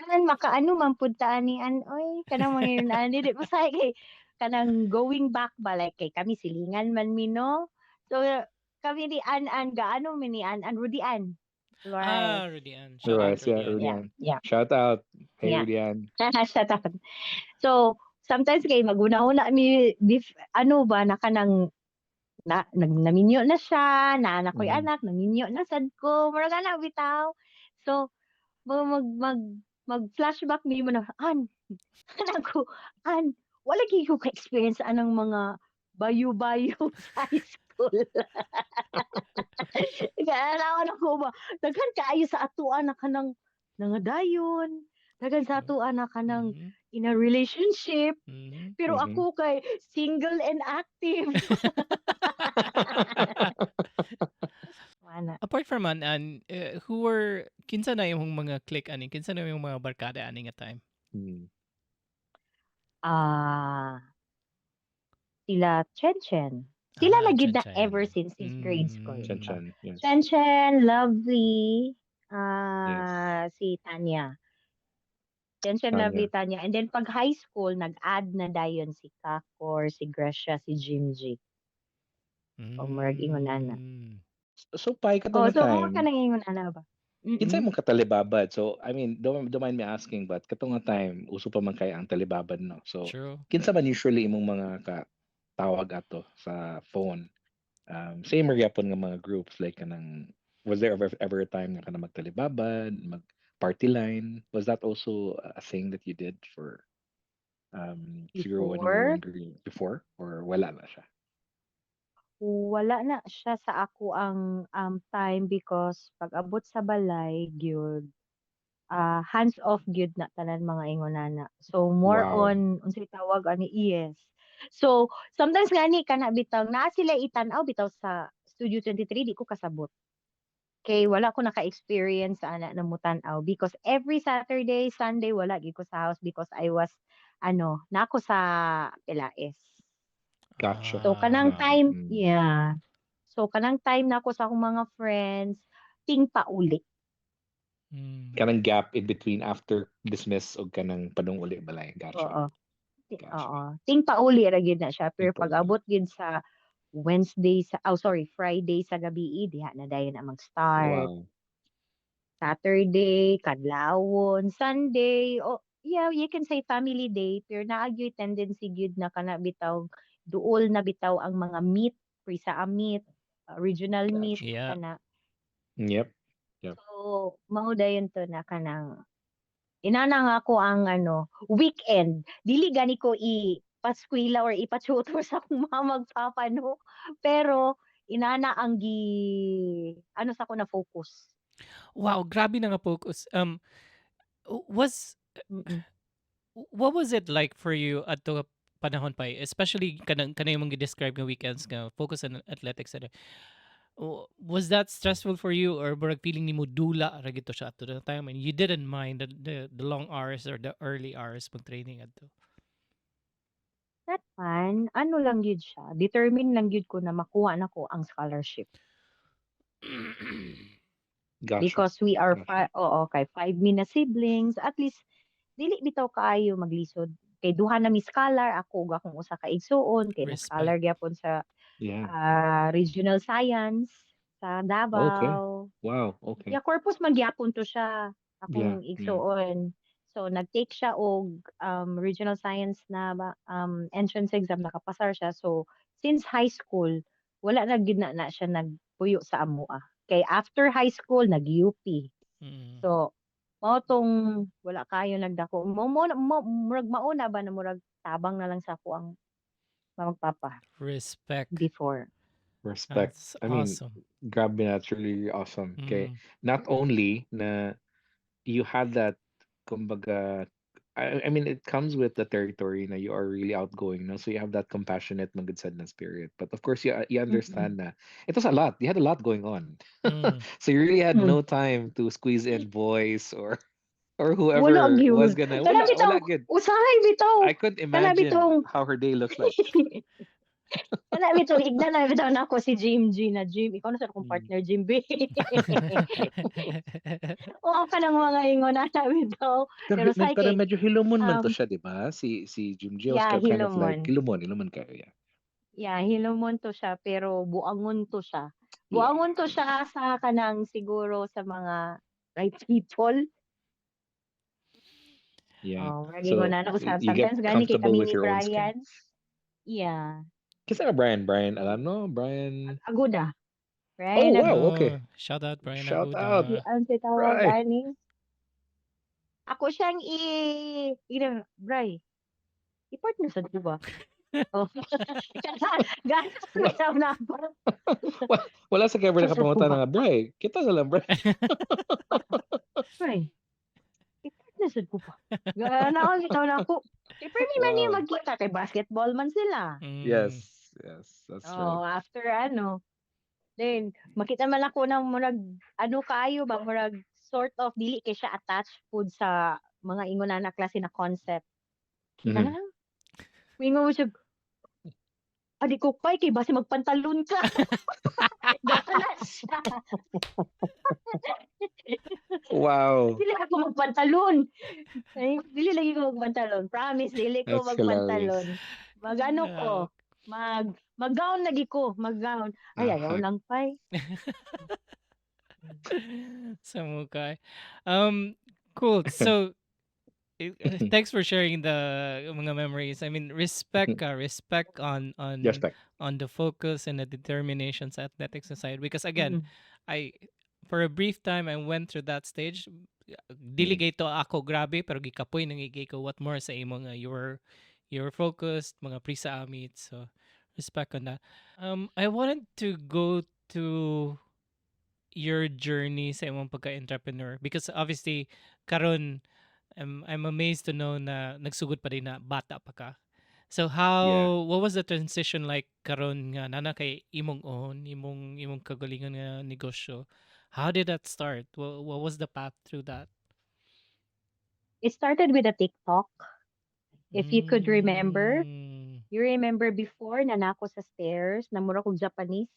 S3: an makaano man pud ta ani oy kanang mga yun ani di masay kay kanang going back ba like kay kami silingan man mi no. So kami ni An gaano mi ni An Rudian. Right.
S1: Rudian. Shout out
S2: Otherwise, yeah,
S1: Rudian.
S3: Yeah,
S2: Rudian.
S3: yeah,
S2: Shout out. Hey,
S3: yeah.
S2: Rudian.
S3: Shut up. So, sometimes kay maguna-una mi ano ba na kanang naminyo na siya, na anak ko'y
S2: Mhm.
S3: anak, naminyo na sad ko, murag ana bitaw. So, mag-flashback mi mo na, anak ko, wala gyud ko ka-experience anang mga bayu-bayu sa high school. Kaya naman ako ba, daghan kaayo sa atuan na kanang nangadayon, daghan sa atuan na kanang
S1: Mhm.
S3: in a relationship,
S1: Mhm.
S3: pero
S2: Mhm.
S3: ako kay single and active. Wala.
S1: Apart from who were kinsa na imong mga clique ani? Kinsa na imong mga barkada ani nga time?
S2: Mm.
S3: Sila Chen. Sila na gid na
S1: Chen
S3: ever
S1: Chen.
S3: since grade school.
S2: Chan Chan. Yes.
S3: Chen, Lovely,
S2: Yes.
S3: si Tanya. Chen,
S2: Tanya.
S3: Lovely, Tanya. And then pag high school, nag-add na dayon si Kakor, si Gracia, si Jimji. O murag ingonana.
S2: So pai katong
S3: So mo ka
S2: time.
S3: nang ingonana ba?
S2: Kinsay mong katalibabad. So I mean, don't mind me asking, but katong time uso pa man kay ang talibabad no. So
S1: True.
S2: kinsa man usually imong mga tawag ato sa phone. Same ra gyapon nga mga groups like kanang was there ever a time nga kana magtalibabad, mag party line? Was that also a thing that you did for siguro when you were
S3: Before,
S2: younger before or wala na siya?
S3: wala na siya sa ako ang time because pag abot sa balay, gyud hands off gyud na tanan mga ingonana. So more
S2: Wow.
S3: on unsay tawag ani yes. So sometimes gani kana bitaw na sila itan-aw bitaw sa Studio 23 di ko kasabot. Kay wala ko naka-experience sa ana na mutan-aw because every Saturday, Sunday wala gyud ko sa house because I was nako sa Pilaes.
S2: Gotcha.
S3: So kanang time,
S2: Mm.
S3: yeah. So kanang time nako sa akong mga friends, ting pauli.
S2: Kanang gap in between after dismiss o kanang padung uli balay. Gotcha.
S3: Oo.
S2: Gotcha.
S3: Oo. Ting pauli ra gyud na siya pero
S2: Ting
S3: pag
S2: pauli.
S3: abot gyud sa Friday sa gabi diha na dayon na mag-start.
S2: Wow.
S3: Saturday, kadlawon, Sunday, yeah, you can say family day pero naa gyud tendency gyud na kana bitaw duol na bitaw ang mga meat, prisa meat, regional meat
S2: Gotcha.
S1: Yeah.
S3: kana.
S2: Yep.
S3: So, mao dayon to na kanang inana nga ako ang weekend. Dili gani ko ipaskwela or ipatutor sa akong mga magpapa no. Pero inana ang sa ko na focus.
S1: Wow, grabe na nga focus. Was
S3: Mm.
S1: what was it like for you at the panahon pa especially kanang imong gi-describe nga weekends nga focus on athletics was that stressful for you or murag feeling nimo dula ra gito siya at the time and you didn't mind the long hours or the early hours pag training adto?
S3: That one, lang gyud siya, determine lang gyud ko na makuha nako ang scholarship.
S2: Gotcha.
S3: Because we are
S2: Gotcha.
S3: 5 mi na siblings, at least dili bitaw kaayo maglisod. Kay duha na mi scholar, ako ug akong usa ka igsuon, kay na
S1: Respect.
S3: scholar gyapon sa
S2: Yeah.
S3: regional science sa
S2: Okay.
S3: Davao.
S2: Wow. Okay.
S3: Yeah, corpus man gyapon to siya
S2: Yeah.
S3: akong
S2: Yeah.
S3: igsuon. So nag-take siya og regional science na entrance exam nakapasar siya. So since high school wala na gid na siya nagpuyo sa amoa. Kay after high school nag-UP.
S1: Mm.
S3: So mao tong wala kayo nagdako. Murag mauna ba na murag tabang na lang sa ako ang magpapa
S1: Respect.
S3: before.
S2: Respect.
S1: That's
S2: I mean,
S1: awesome.
S2: grabe, that's really awesome. Okay.
S1: Mm.
S2: Not only na you had that, kumbaga, I mean, it comes with the territory na you are really outgoing, no? So you have that compassionate, magud na spirit. But of course, you
S3: Mm-mm.
S2: understand na it was a lot. You had a lot going on.
S1: Mm.
S2: So you really had
S3: Mm.
S2: no time to squeeze in boys or
S3: Wala
S2: whoever was
S3: gyud.
S2: gonna,
S3: Kana
S2: wala
S3: bitaw
S2: good.
S3: usahay bitaw.
S2: I could
S3: Kana
S2: imagine
S3: bitong
S2: how her day looks like.
S3: kana bitong igna na bitaw nako si Jim G na Jim. Ikaw na sa akong
S2: Mm.
S3: partner Jim B. Oo ka ng mga ingon na bitaw. Pero say
S2: Pero
S3: kay
S2: medyo hilumon man to
S3: um
S2: siya, di ba? Si Jim J was
S3: yeah,
S2: kind of like
S3: hilomon.
S2: hilumon kayo, yeah.
S3: Yeah, hilomon to siya pero buangon to siya.
S2: Yeah.
S3: Buangon to siya sa kanang siguro sa mga right people.
S2: Yeah.
S3: Oh, murag ingon
S2: So
S3: na usab
S2: you get
S3: sometimes gani kay
S2: comfortable
S3: kami
S2: with
S3: ni
S2: your own skin.
S3: Brian. Yeah.
S2: Kasi nga Brian, alam no? Brian.
S3: Aguda.
S2: Oh,
S3: Brian
S2: wow,
S3: Aguda.
S2: okay.
S1: Oh, shout out Brian
S2: Shout out.
S3: Si
S1: Aguda.
S3: ang si tawag
S2: Bri.
S3: ani. Ako siyang Bray. I-partner sa diba? Oh. Ganas
S2: Wa-
S3: bitaw na ako.
S2: Wala sa cover nakapangutan nga, Bri. Kita sa lang, Bri.
S3: Bray. I-partner sa diba? Gana bitaw na ako. Eh, pero man niya
S2: Wow.
S3: magkita kay basketball man sila.
S1: Mm.
S2: Yes, that's right.
S3: Oh, after then makita man ako ng murag kayo ba murag sort of dili kay siya attached food sa mga ingon na klase na concept. Kita
S2: Mhm.
S3: na lang. Mingon mo siya, adi ko pay kay base magpantalon ka. Gana siya.
S2: Wow.
S3: Dili ako magpantalon. Ay, dili lagi ko magpantalon. Promise, dili ko
S2: That's hilarious.
S3: magpantalon. Magano ko, mag-gown lagi ko, mag-gown. Ay, ayaw
S2: Aha.
S3: lang pay.
S1: Sa mukha. Cool. So, thanks for sharing the mga memories. I mean, respect on
S2: Respect.
S1: on the focus and the determination sa athletics side. Because again,
S3: Mm.
S1: I for a brief time I went through that stage. Dili
S2: Mhm.
S1: gay to ako grabe pero gikapoy nangigay ko what more sa imo nga you were focused mga pre-sa amit. So respect on that. I wanted to go to your journey sa imong pagka-entrepreneur because obviously karon I'm amazed to know na nagsugod pa din na bata pa ka. So
S2: Yeah.
S1: what was the transition like karon nga nana kay imong own, imong kagalingan nga negosyo? How did that start? What was the path through that?
S3: It started with a TikTok. If you could remember,
S1: Mm.
S3: you remember before na nako sa stairs, na mura kog Japanese.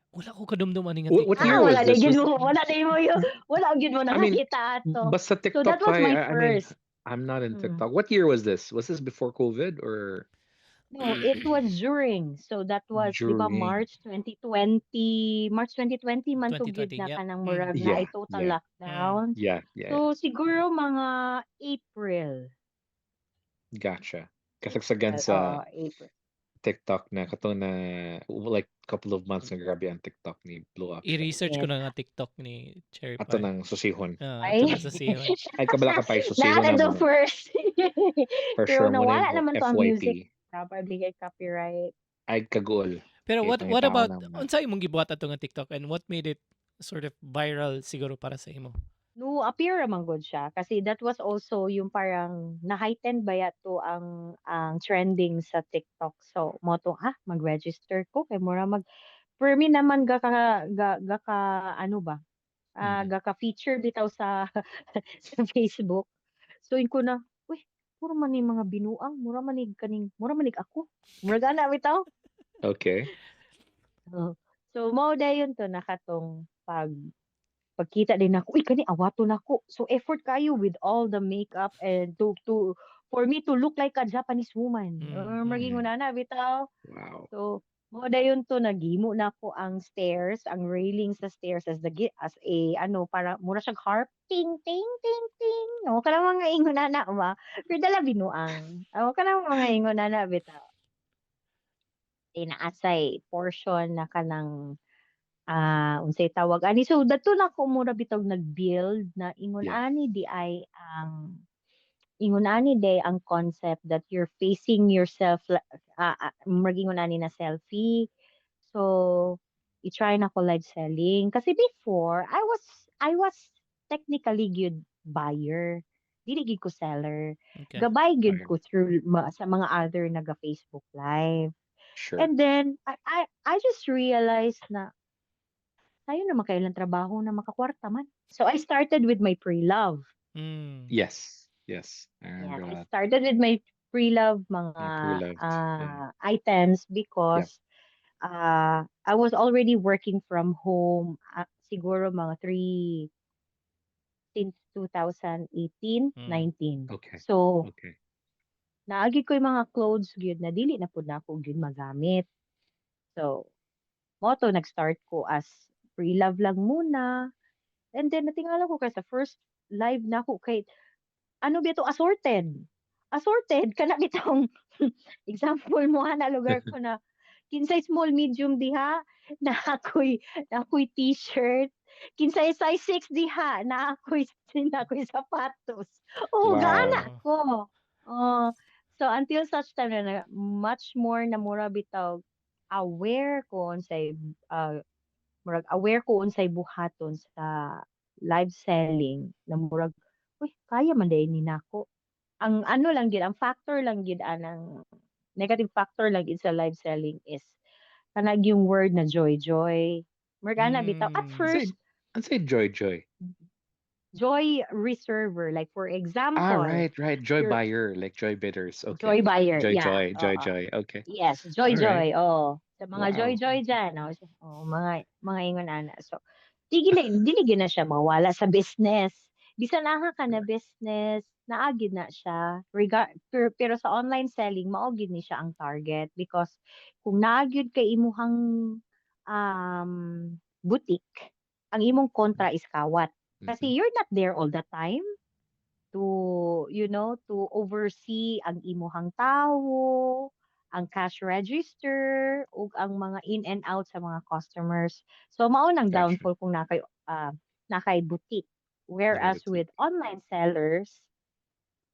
S1: Wala ko kadumdum ani nga
S2: What
S1: TikTok.
S2: year was
S3: Wala na
S2: this?
S3: gyud mo, wala na mo yun. Wala gyud mo
S2: I mean,
S3: nakakita ato.
S2: basta
S3: So
S2: TikTok
S3: that was
S2: pa.
S3: my
S2: I mean,
S3: first.
S2: I'm not in
S3: Mm.
S2: TikTok. What year was this? Was this before COVID or
S3: No, it was during. So that was, di ba,
S2: during?
S3: March 2020. March 2020 man to gid
S1: 2020,
S3: na
S1: yep.
S3: kanang murag na
S2: Yeah,
S3: ay total
S2: yeah,
S3: lockdown.
S2: yeah.
S3: So siguro mga April.
S2: Gotcha. Kasagsagan
S3: April,
S2: sa
S3: April.
S2: TikTok na kato na like couple of months na grabe ang TikTok ni blow up siya.
S1: I-research ko
S3: Yes.
S1: na nga TikTok ni Cherry
S2: Ato
S1: Pie.
S2: ng susihon.
S1: Ato
S3: Ay.
S1: na sa sihon.
S2: Ay kabala ka pa susihon
S3: Naka
S2: na
S3: to
S2: mo.
S3: first.
S2: For
S3: Pero
S2: sure mo na
S3: nawala
S2: yung
S3: naman to ang music.
S2: FYP.
S3: Probably get copyright.
S2: Ay kagol.
S1: Pero
S2: Kaya
S1: what
S2: pangitao
S1: about
S2: naman.
S1: unsa imong gibuhat ato nga TikTok and what made it sort of viral siguro para sa imo?
S3: No, appear naman good siya kasi that was also yung parang na-heightened ba yato ang trending sa TikTok. So mo to mag-register ko kay mura for me naman ga ka ano ba? Ga ka feature bitaw sa sa Facebook. So ko na, uy, puro man ni mga binuang, mura man ni ako. Mura gana bitaw.
S2: Okay.
S3: So mo dayon to nakatong pagkita din ako, uy, kani awaton ako. So effort kayo with all the makeup and for me to look like a Japanese woman. Maging una na bitaw.
S2: Wow.
S3: So Mo dayon to naghimo na ko ang stairs, ang railing sa stairs as a ano para mura siyang harp ting ting ting ting. O kanang mga ingon ana ba. Pero dala binuang. O kanang mga ingon ana bitaw. Inaasay portion na kanang unsay tawag ani so dadto na ko mura bitaw nag-build na
S2: Yeah.
S3: ingon ani day ang concept that you're facing yourself murag ingon ani na selfie. So i-try na ko live selling kasi before I was technically good buyer. Dili gid ko seller.
S1: Okay.
S3: Gabay gid
S2: Okay.
S3: ko through sa mga other naga Facebook live.
S2: Sure.
S3: And then I just realized na tayo na makailang trabaho na makakwarta man. So I started with my pre-love.
S1: Mm.
S2: Yes. Yes. I
S3: Yeah,
S2: remember
S3: I
S2: that.
S3: started with my pre-love mga
S2: Pre-loved. Yeah.
S3: items
S2: Yep.
S3: because I was already working from home siguro mga since 2018,
S1: Mm.
S3: 19.
S2: Okay.
S3: So
S2: Okay.
S3: naagi ko yung mga clothes gyud na dili na pud na ako gyud magamit. So mo to nag-start ko as pre-love lang muna. And then natingala ko kay sa first live na ako kay ano ba 'to assorted. Assorted kana bitong example mo ha na lugar ko na kinsay small medium diha na ako'y t-shirt, kinsay size 6 diha na ako'y sapatos. Oh, gaana
S2: Wow.
S3: ko. Oh, so until such time na much more na mura bitaw aware ko unsay murag aware ko unsay buhaton sa live selling na murag uy kaya man day ni nako. Ang ano lang gyud ang factor lang gyud anang negative factor lang gyud sa live selling is kanang yung word na joy joy. Murag ana bitaw at
S1: Mm.
S2: Say,
S3: first
S2: say joy, joy.
S3: joy reserver like for example
S2: Right. Joy
S3: your
S2: buyer, like joy bidders.
S3: joy
S2: Okay.
S3: buyer
S2: Joy,
S3: yeah
S2: joy, joy, joy. Okay.
S3: yes joy
S2: All right.
S3: joy oh sa mga joy
S2: Wow.
S3: joy dyan mga ingon ana so dili gyud na siya mawala sa business bisan aha ka na
S2: Correct.
S3: business naagid na siya pero sa online selling mao gyud ni siya ang target because kung naagyud kay imuhang boutique ang imong kontra is kawat
S2: Mm-hmm.
S3: kasi you're not there all the time to oversee ang imuhang tawo, ang cash register, ug ang mga in and out sa mga customers. So mao nang
S2: Gotcha.
S3: downfall kung nakay boutique. Whereas
S2: Boutique.
S3: with online sellers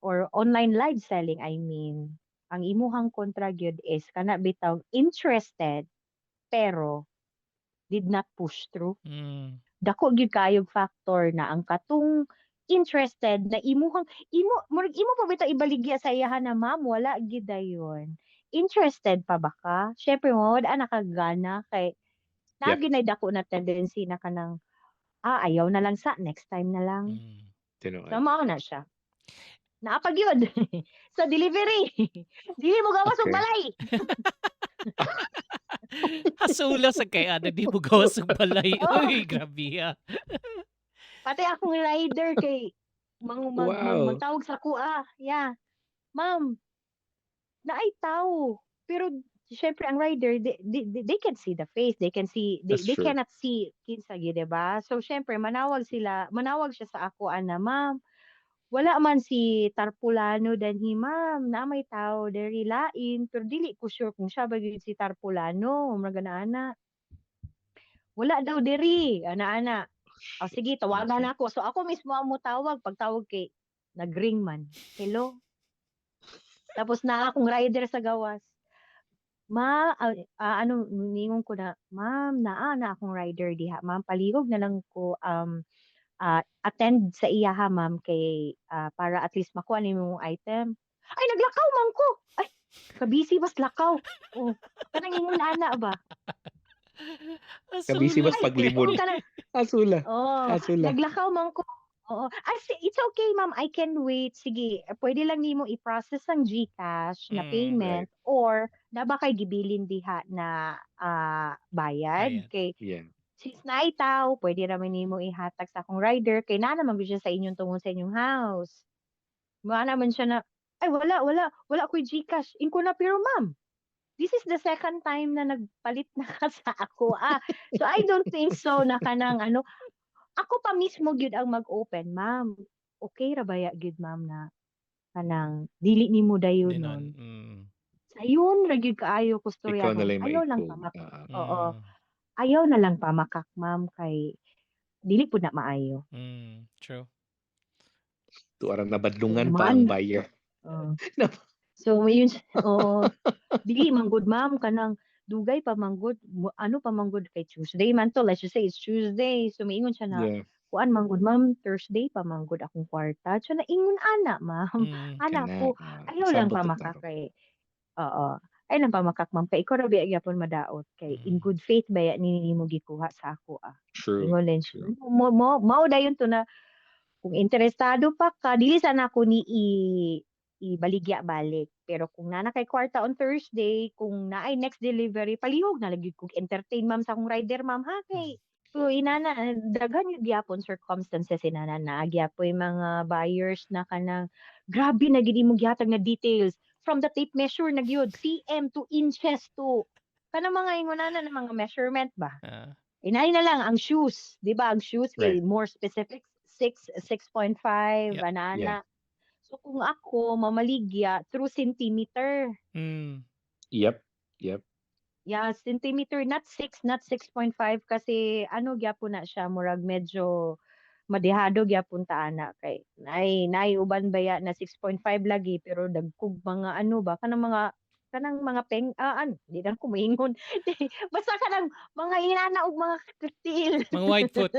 S3: or online live selling, I mean, ang imuhang kontra gyud is kana bitaw interested pero did not push through
S1: Mm.
S3: dako gyud kayog factor na ang katong interested na murag imo pa bitaw ibaligya sa iyaha na ma'am wala gyud dayon. Interested pa ba ka? Syempre mawad ana ka gana kay naa
S2: Yeah.
S3: gyud nay dako na tendency na kanang ayaw na lang sa next time na lang.
S1: Mm.
S3: So
S2: Tinood.
S3: mao na siya. Naa pa gyud sa delivery. Dili mo gawas og
S2: Okay.
S3: balay.
S1: Hasula sa kay ana di mo gawas og balay.
S3: Oo.
S1: Uy, grabe ah.
S3: Pati akong rider kay
S2: Wow.
S3: magtawag sa kuha. Yeah. Ma'am, naay tao. Pero syempre ang rider they can see the face. They can see
S2: That's
S3: they
S2: true.
S3: cannot see kinsa gyud, 'di ba? So syempre manawag siya sa ako ana, ma'am. Wala man si Tarpulano danhi, ma'am. Na may tao diri lain pero dili ko sure kung siya ba gyud si Tarpulano. Mga ana. Wala daw diri. Ana. O sige, tawagan
S2: Okay.
S3: ako. So ako mismo ang mutawag. Pagtawag kay nagring man. Hello? Tapos na akong rider sa gawas. Ano, ningon ko na, ma'am, na akong rider diha. Ma'am, paligog na lang ko attend sa iya ha, ma'am, kay para at least makuha ni mong item. Ay, naglakaw, ma'am ko. Ay, kabisi mas lakaw. Oh, kanang ingon ana ba?
S2: Kabisi
S1: Hasula
S2: mas
S1: sa
S3: Ay,
S1: kay.
S2: paglimod.
S3: ingon ka na,
S2: Asula.
S3: oh,
S2: Asula.
S3: naglakaw man ko. Oo. Ay, it's okay, ma'am. I can wait. Sige, pwede lang nimo i-process ang GCash na
S1: Mm.
S2: Right.
S3: payment or naba kay gibilin diha na bayad
S1: Ayan.
S3: kay
S2: Yeah.
S3: since naitaw, pwede raman nimo ihatag sa akong rider kay na naman gyud siya sa inyong tungod sa inyong house. Mao naman siya na ay wala ko'y GCash. Inko na pero ma'am. this is the second time na nagpalit na ka sa ako. So I don't think so na kanang ano, ako pa mismo gyud ang mag-open, ma'am. Okay ra baya gyud ma'am na kanang dili nimo
S1: Di nun.
S3: dayonon. Sayon ra gyud kaayo ko
S2: Ikaw na
S3: storyahon.
S2: lang
S3: Ayaw lang
S2: maigtog.
S3: pa oo.
S1: Mm.
S3: Ayaw na lang pa makak ma'am kay dili pud na maayo.
S1: True.
S2: Tuara na
S3: So
S2: badlungan pa
S3: man
S2: ang buyer.
S3: oo. So yun oo. Dili man gud ma'am kanang dugay pa man gud ano pa man gud kay Tuesday man to, let's just say it's Tuesday. So miingon siya na
S2: Yeah,
S3: kuan man gud ma'am Thursday pa man gud akong kwarta. So naingon ana ma'am. Ana
S2: kana.
S3: ko ayaw lang
S2: Sabot
S3: pa
S2: to taro.
S3: makakay. Oo. Ay lang pa makakmam kay ikaw ra biya gyapon madaot kay in good faith baya nimo gikuha sa ako
S2: True.
S3: Ingon din siya.
S2: True.
S3: Mao dayon to na kung interesado pa ka dili sana ko ni ibaligya balik. Pero kung nana kay kwarta on Thursday, kung naay next delivery, palihog na lagi kog entertain ma'am sa akong rider ma'am ha kay so inana daghan yung gyapon circumstances inana na gyapon yung mga buyers na kanang grabe na gid imong gihatag na details from the tape measure na gyud cm to inches to kanang mga ingonana na mga measurement ba. Inay na lang ang shoes, 'di ba? Ang shoes kay
S2: Right.
S3: more specific 6.5
S1: Yep.
S3: anana. So kung ako mamaligya through centimeter.
S2: Yep. Yep.
S3: Yeah, centimeter not 6 not 6.5 kasi ano gyapon na siya murag medyo madehado gyapon ta ana kay nay uban baya na 6.5 lagi pero dagkog mga ano ba kanang mga ano di na ko moingon basta kanang mga inana og mga kaktil.
S1: Mga Whitefoot.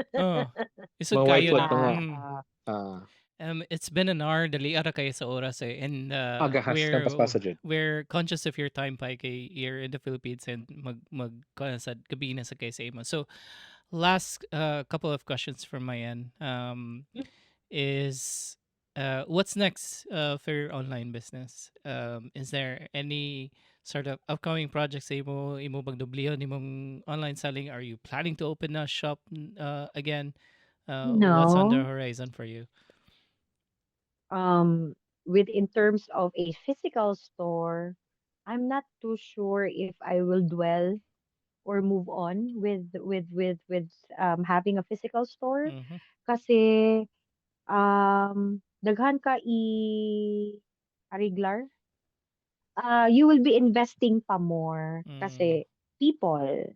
S1: Isod
S2: Mga
S1: kayo
S2: Whitefoot
S1: na.
S2: mga
S1: It's been an hour. Dali ara kayo sa oras eh. And
S2: agahas kampas passage.
S1: we're conscious of your time pa kay here in the Philippines and sa gabi na sa kayo sa imo. So last couple of questions from my end is what's next for your online business? Is there any sort of upcoming projects sa imo pagdublion imong online selling? Are you planning to open a shop again? What's on the
S3: No.
S1: horizon for you?
S3: With in terms of a physical store, I'm not too sure if I will dwell or move on with having a physical store kasi daghan ka ariglar. You will be investing pa more kasi people,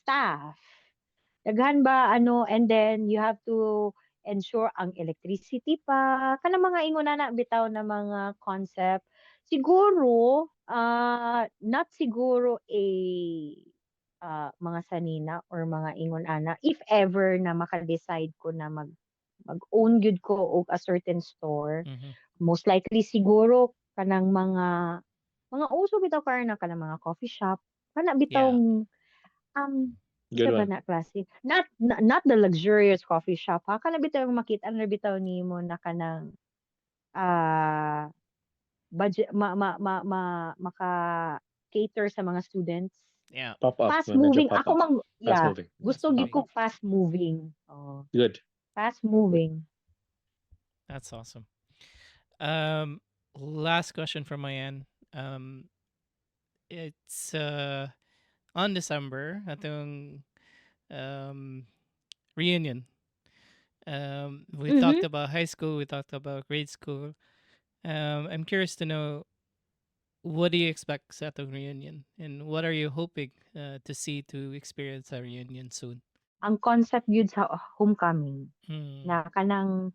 S3: staff, daghan ba ano and then you have to ensure ang electricity pa kanang mga ingonana bitaw na mga concept siguro not siguro mga sanina or mga ingon ana if ever na maka-decide ko na mag-own gyud ko og a certain store most likely siguro kanang mga uso bitaw karon na kanang mga coffee shop kana bitawng
S2: Good
S3: Sa ba
S2: one.
S3: na klase? Not the luxurious coffee shop ha. Kana bitaw makita na bitaw nimo na kanang ah budget maka cater sa mga students.
S1: Yeah.
S2: Pop up.
S3: Fast
S2: Medyo
S3: moving.
S2: pop
S3: Ako
S2: up.
S3: mang
S2: Fast
S3: yeah,
S2: moving.
S3: gusto
S1: Fast
S3: gyud
S1: moving.
S3: ko fast moving. Oh,
S2: Good.
S3: fast moving.
S1: That's awesome. Last question from my end. It's on December atong reunion. We talked about high school, we talked about grade school. I'm curious to know what do you expect sa atong reunion and what are you hoping to see to experience a reunion soon?
S3: Ang concept gyud sa homecoming na kanang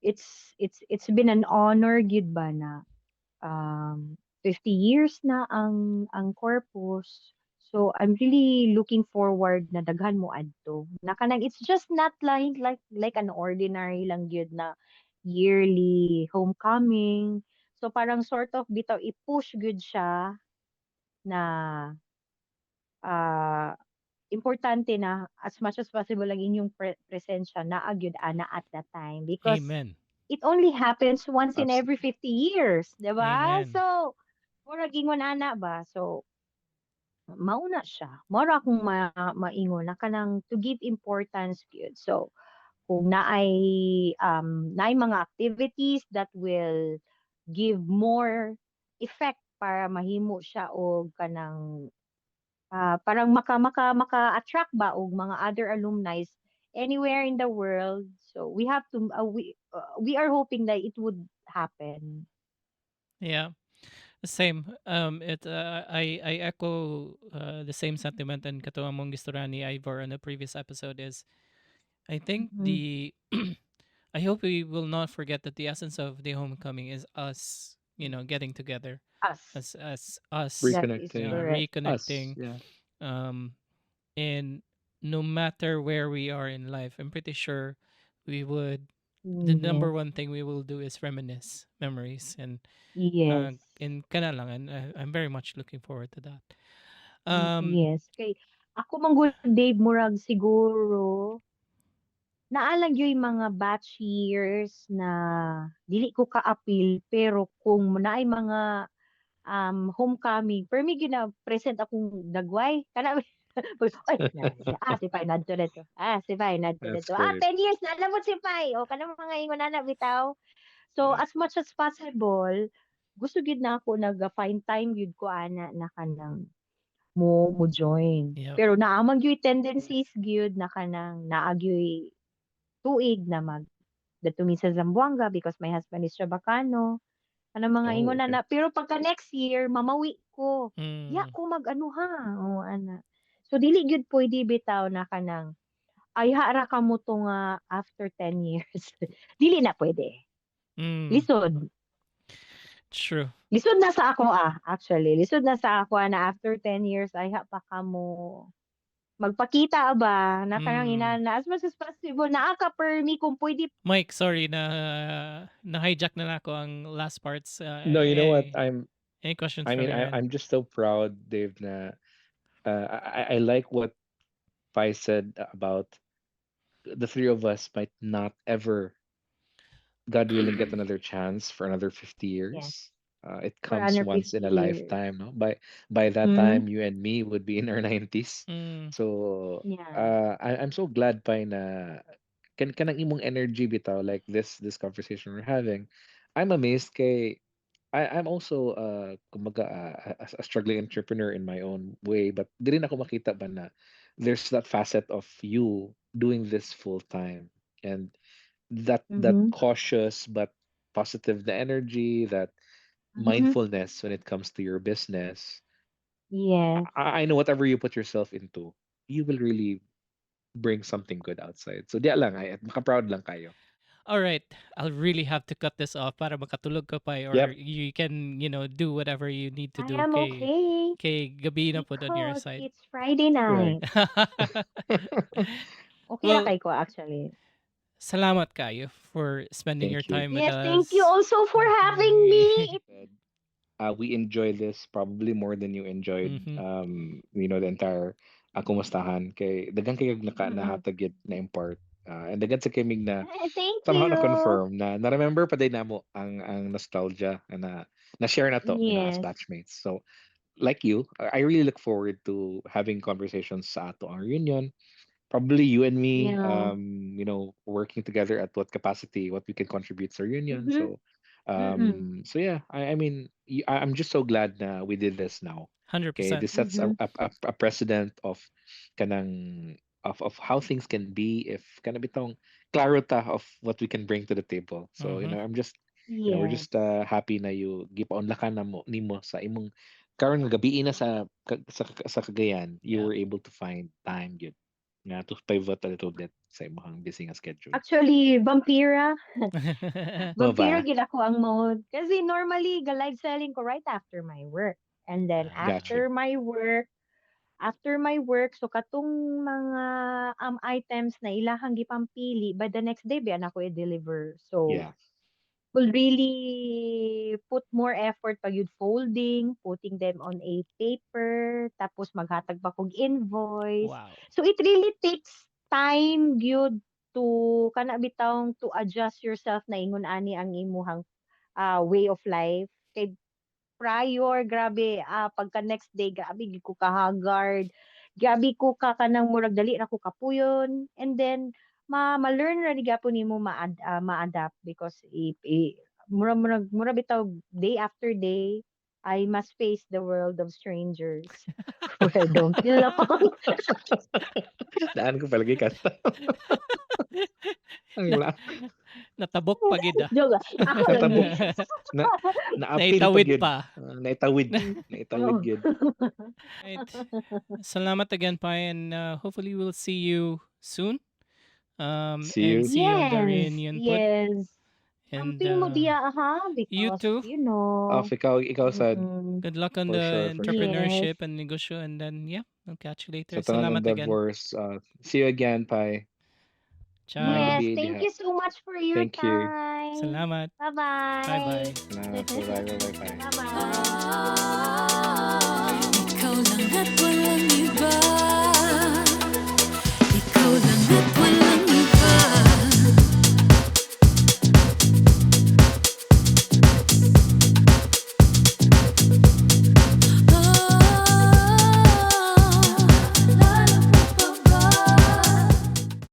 S3: it's been an honor gyud ba na 50 years na ang corpus. So I'm really looking forward na daghan mo adto. Na kanang it's just not like an ordinary lang gyud na yearly homecoming. So parang sort of bitaw i-push gyud siya na importante na as much as possible ang inyong presensya na gyud ana at that time because
S1: Amen.
S3: it only happens once in every
S2: Absolutely.
S3: 50 years, 'di ba?
S1: Amen.
S3: So mura gingon ana ba? So mauna siya. Mura akong maingon na kanang to give importance gyud. So kung naay mga activities that will give more effect para mahimo siya og kanang parang maka-attract ba og mga other alumni anywhere in the world. So we have to we are hoping that it would happen.
S1: Yeah. Same. I echo the same sentiment and kato among gistorya ni Ivor on the previous episode is I think
S3: Mhm.
S1: I hope we will not forget that the essence of the homecoming is us, getting together
S3: Us.
S1: as us,
S3: That is
S2: Reconnecting.
S3: correct.
S2: Us.
S1: reconnecting,
S2: Yeah.
S1: um, and no matter where we are in life, I'm pretty sure we would. The number
S3: Yes.
S1: one thing we will do is reminisce memories
S3: Yes.
S1: kana lang, and I'm very much looking forward to that. Um,
S3: Yes. Kay ako man gud Dave murag siguro naalang yung mga batch years na dili ko ka-appeal pero kung naay mga homecoming per mi gina-present akong dagway kana ay si Pai nadto dito si Pai nadto
S2: That's
S3: dito
S2: great.
S3: 10 years na alam mo si Pai o kanang mga ingon na bitaw so
S2: Yeah.
S3: as much as possible gusto gid na ako nag-find time gid ko ana na kanang mo join
S1: yep.
S3: pero naamang gyud tendencies gyud na kanang naagyoy tuig na datumi sa Zamboanga because my husband is Chabacano. Ano mga
S2: Oh,
S3: ingon
S2: okay.
S3: na pero pagka next year mamawi ko. Ya
S1: Mm,
S3: ko mag-ano ha. O ana. So dili gyud pwede bitaw na kanang ay hara ka mo to nga after 10 years. Dili na pwede.
S1: mm,
S3: Lisod.
S1: true.
S3: Lisod na sa ako actually. Lisod na sa ako na after 10 years ay ha pa ka mo magpakita ba na kanang
S1: Mm.
S3: na as much as possible naa ka per me kung pwede.
S1: Mike, sorry na hijack na ako ang last parts.
S2: No, you know what?
S1: Any questions
S2: I
S1: from
S2: mean,
S1: your end?
S2: I'm just so proud, Dave, na I like what Pai said about the three of us might not ever, God willing, get another chance for another 50
S3: Yes.
S2: years. It
S3: For
S2: comes
S3: under
S2: once in
S3: 50
S2: a
S3: years.
S2: lifetime, no? By that
S3: Mm,
S2: time, you and me would be in our 90s.
S1: Mm,
S2: So
S3: yeah.
S2: I'm so glad Pai na kanang imong energy bitaw like this conversation we're having. I'm amazed kay I'm also kumbaga a struggling entrepreneur in my own way, but di rin ako makita ba na there's that facet of you doing this full time, and that
S3: Mm-hmm.
S2: cautious but positive the energy, that
S3: Mm-hmm.
S2: mindfulness when it comes to your business.
S3: Yes.
S2: I know whatever you put yourself into, you will really bring something good outside. So diya lang ay maka-proud lang kayo.
S1: all right. I'll really have to cut this off para makatulog ka pa or
S2: Yep.
S1: you can, do whatever you need to
S3: I
S1: do
S3: am okay
S1: kay gabi na po on your
S3: because
S1: side.
S3: it's Friday
S2: Right.
S3: night. Okay ra
S1: Well,
S3: kay ko actually.
S1: salamat kayo for spending your
S2: Thank you.
S1: time with
S3: Yes, thank you
S1: us.
S3: also for having me.
S2: Said, we enjoy this probably more than you enjoyed
S1: Mhm.
S2: the entire kumustahan kay dagan kay
S3: Mm-mm.
S2: nahatag yun na import, and dagan sa kaming na
S3: Thank
S2: somehow na
S3: you.
S2: confirm na remember pa din namo ang nostalgia na share na to, as
S3: Yes.
S2: batchmates. So like you, I really look forward to having conversations sa ato ang reunion. Probably you and me,
S3: Yeah.
S2: working together at what capacity, what we can contribute to our union.
S3: Mm-hmm.
S2: So,
S3: Mm-mm.
S2: yeah, I mean, I'm just so glad that we did this now. Okay,
S1: 100%.
S2: this sets
S3: Mm-hmm.
S2: a precedent of kanang of how things can be if kana bitong clarita of what we can bring to the table. So,
S1: Mhm.
S2: I'm just, we're
S3: Yes.
S2: just happy na you gipaunlakan na mo nimo sa imong karon nga gabi na sa Cagayan, you
S1: Yeah.
S2: were able to find time yun nga to pivot a little bit sa imong busy nga schedule.
S3: Actually, Vampira.
S2: Mo
S3: Vampira
S2: ba?
S3: gid ako ang mode. Kasi normally, live selling ko right after my work. And then
S2: Got you.
S3: after my work, so katong mga items na ilahang gipampili, by the next day, biyan ako i-deliver. So,
S2: Yeah.
S3: will really put more effort pag yun folding, putting them on a paper, tapos maghatag pa kog invoice.
S1: Wow.
S3: So it really takes time gyud to kana bitawng to adjust yourself na ingon ani ang imuhang way of life. Kay prior grabe pagka next day grabe gid ko kahagard. Grabe ko ka kanang murag dali ra ko kapuyon and then ma-learn ra ni gyapon nimo ma-adapt because mura bitaw day after day I must face the world of strangers where don't belong.
S2: Daan ko palagi kanta. Ang
S1: Na
S2: lakas.
S1: natabok pa gid, ah.
S3: Joke lang. Ako lagi.
S2: Natabok. Na naapil pa
S1: Naitawid
S2: gyud.
S1: pa.
S2: Naitawid. Naitawid
S3: Oo.
S2: gyud.
S1: Right. Salamat again, Pai, and hopefully we'll see you soon.
S2: See
S1: And
S2: you.
S1: see you on the
S3: Yes,
S1: reunion pod.
S3: yes.
S1: And
S3: Amping mo biya,
S1: you
S3: because,
S1: too.
S2: Off, ikaw sad.
S3: mm-mm.
S1: Good luck on
S2: For
S1: the
S2: sure, for sure.
S1: entrepreneurship
S3: Yes.
S1: and negosyo, and then yeah, I'll catch you later.
S2: Sa tanan ng
S1: Salamat again.
S2: divorce. See you again, Pai.
S1: Ciao.
S2: Magandang
S3: Yes,
S2: gabi
S3: thank
S2: diha.
S3: you so much for your
S2: Thank you.
S3: time.
S1: Salamat.
S3: Bye-bye.
S1: Bye-bye.
S2: Salamat. Bye-bye, Pai.
S3: Bye-bye.
S4: Ikaw lang at walang iba. Ikaw lang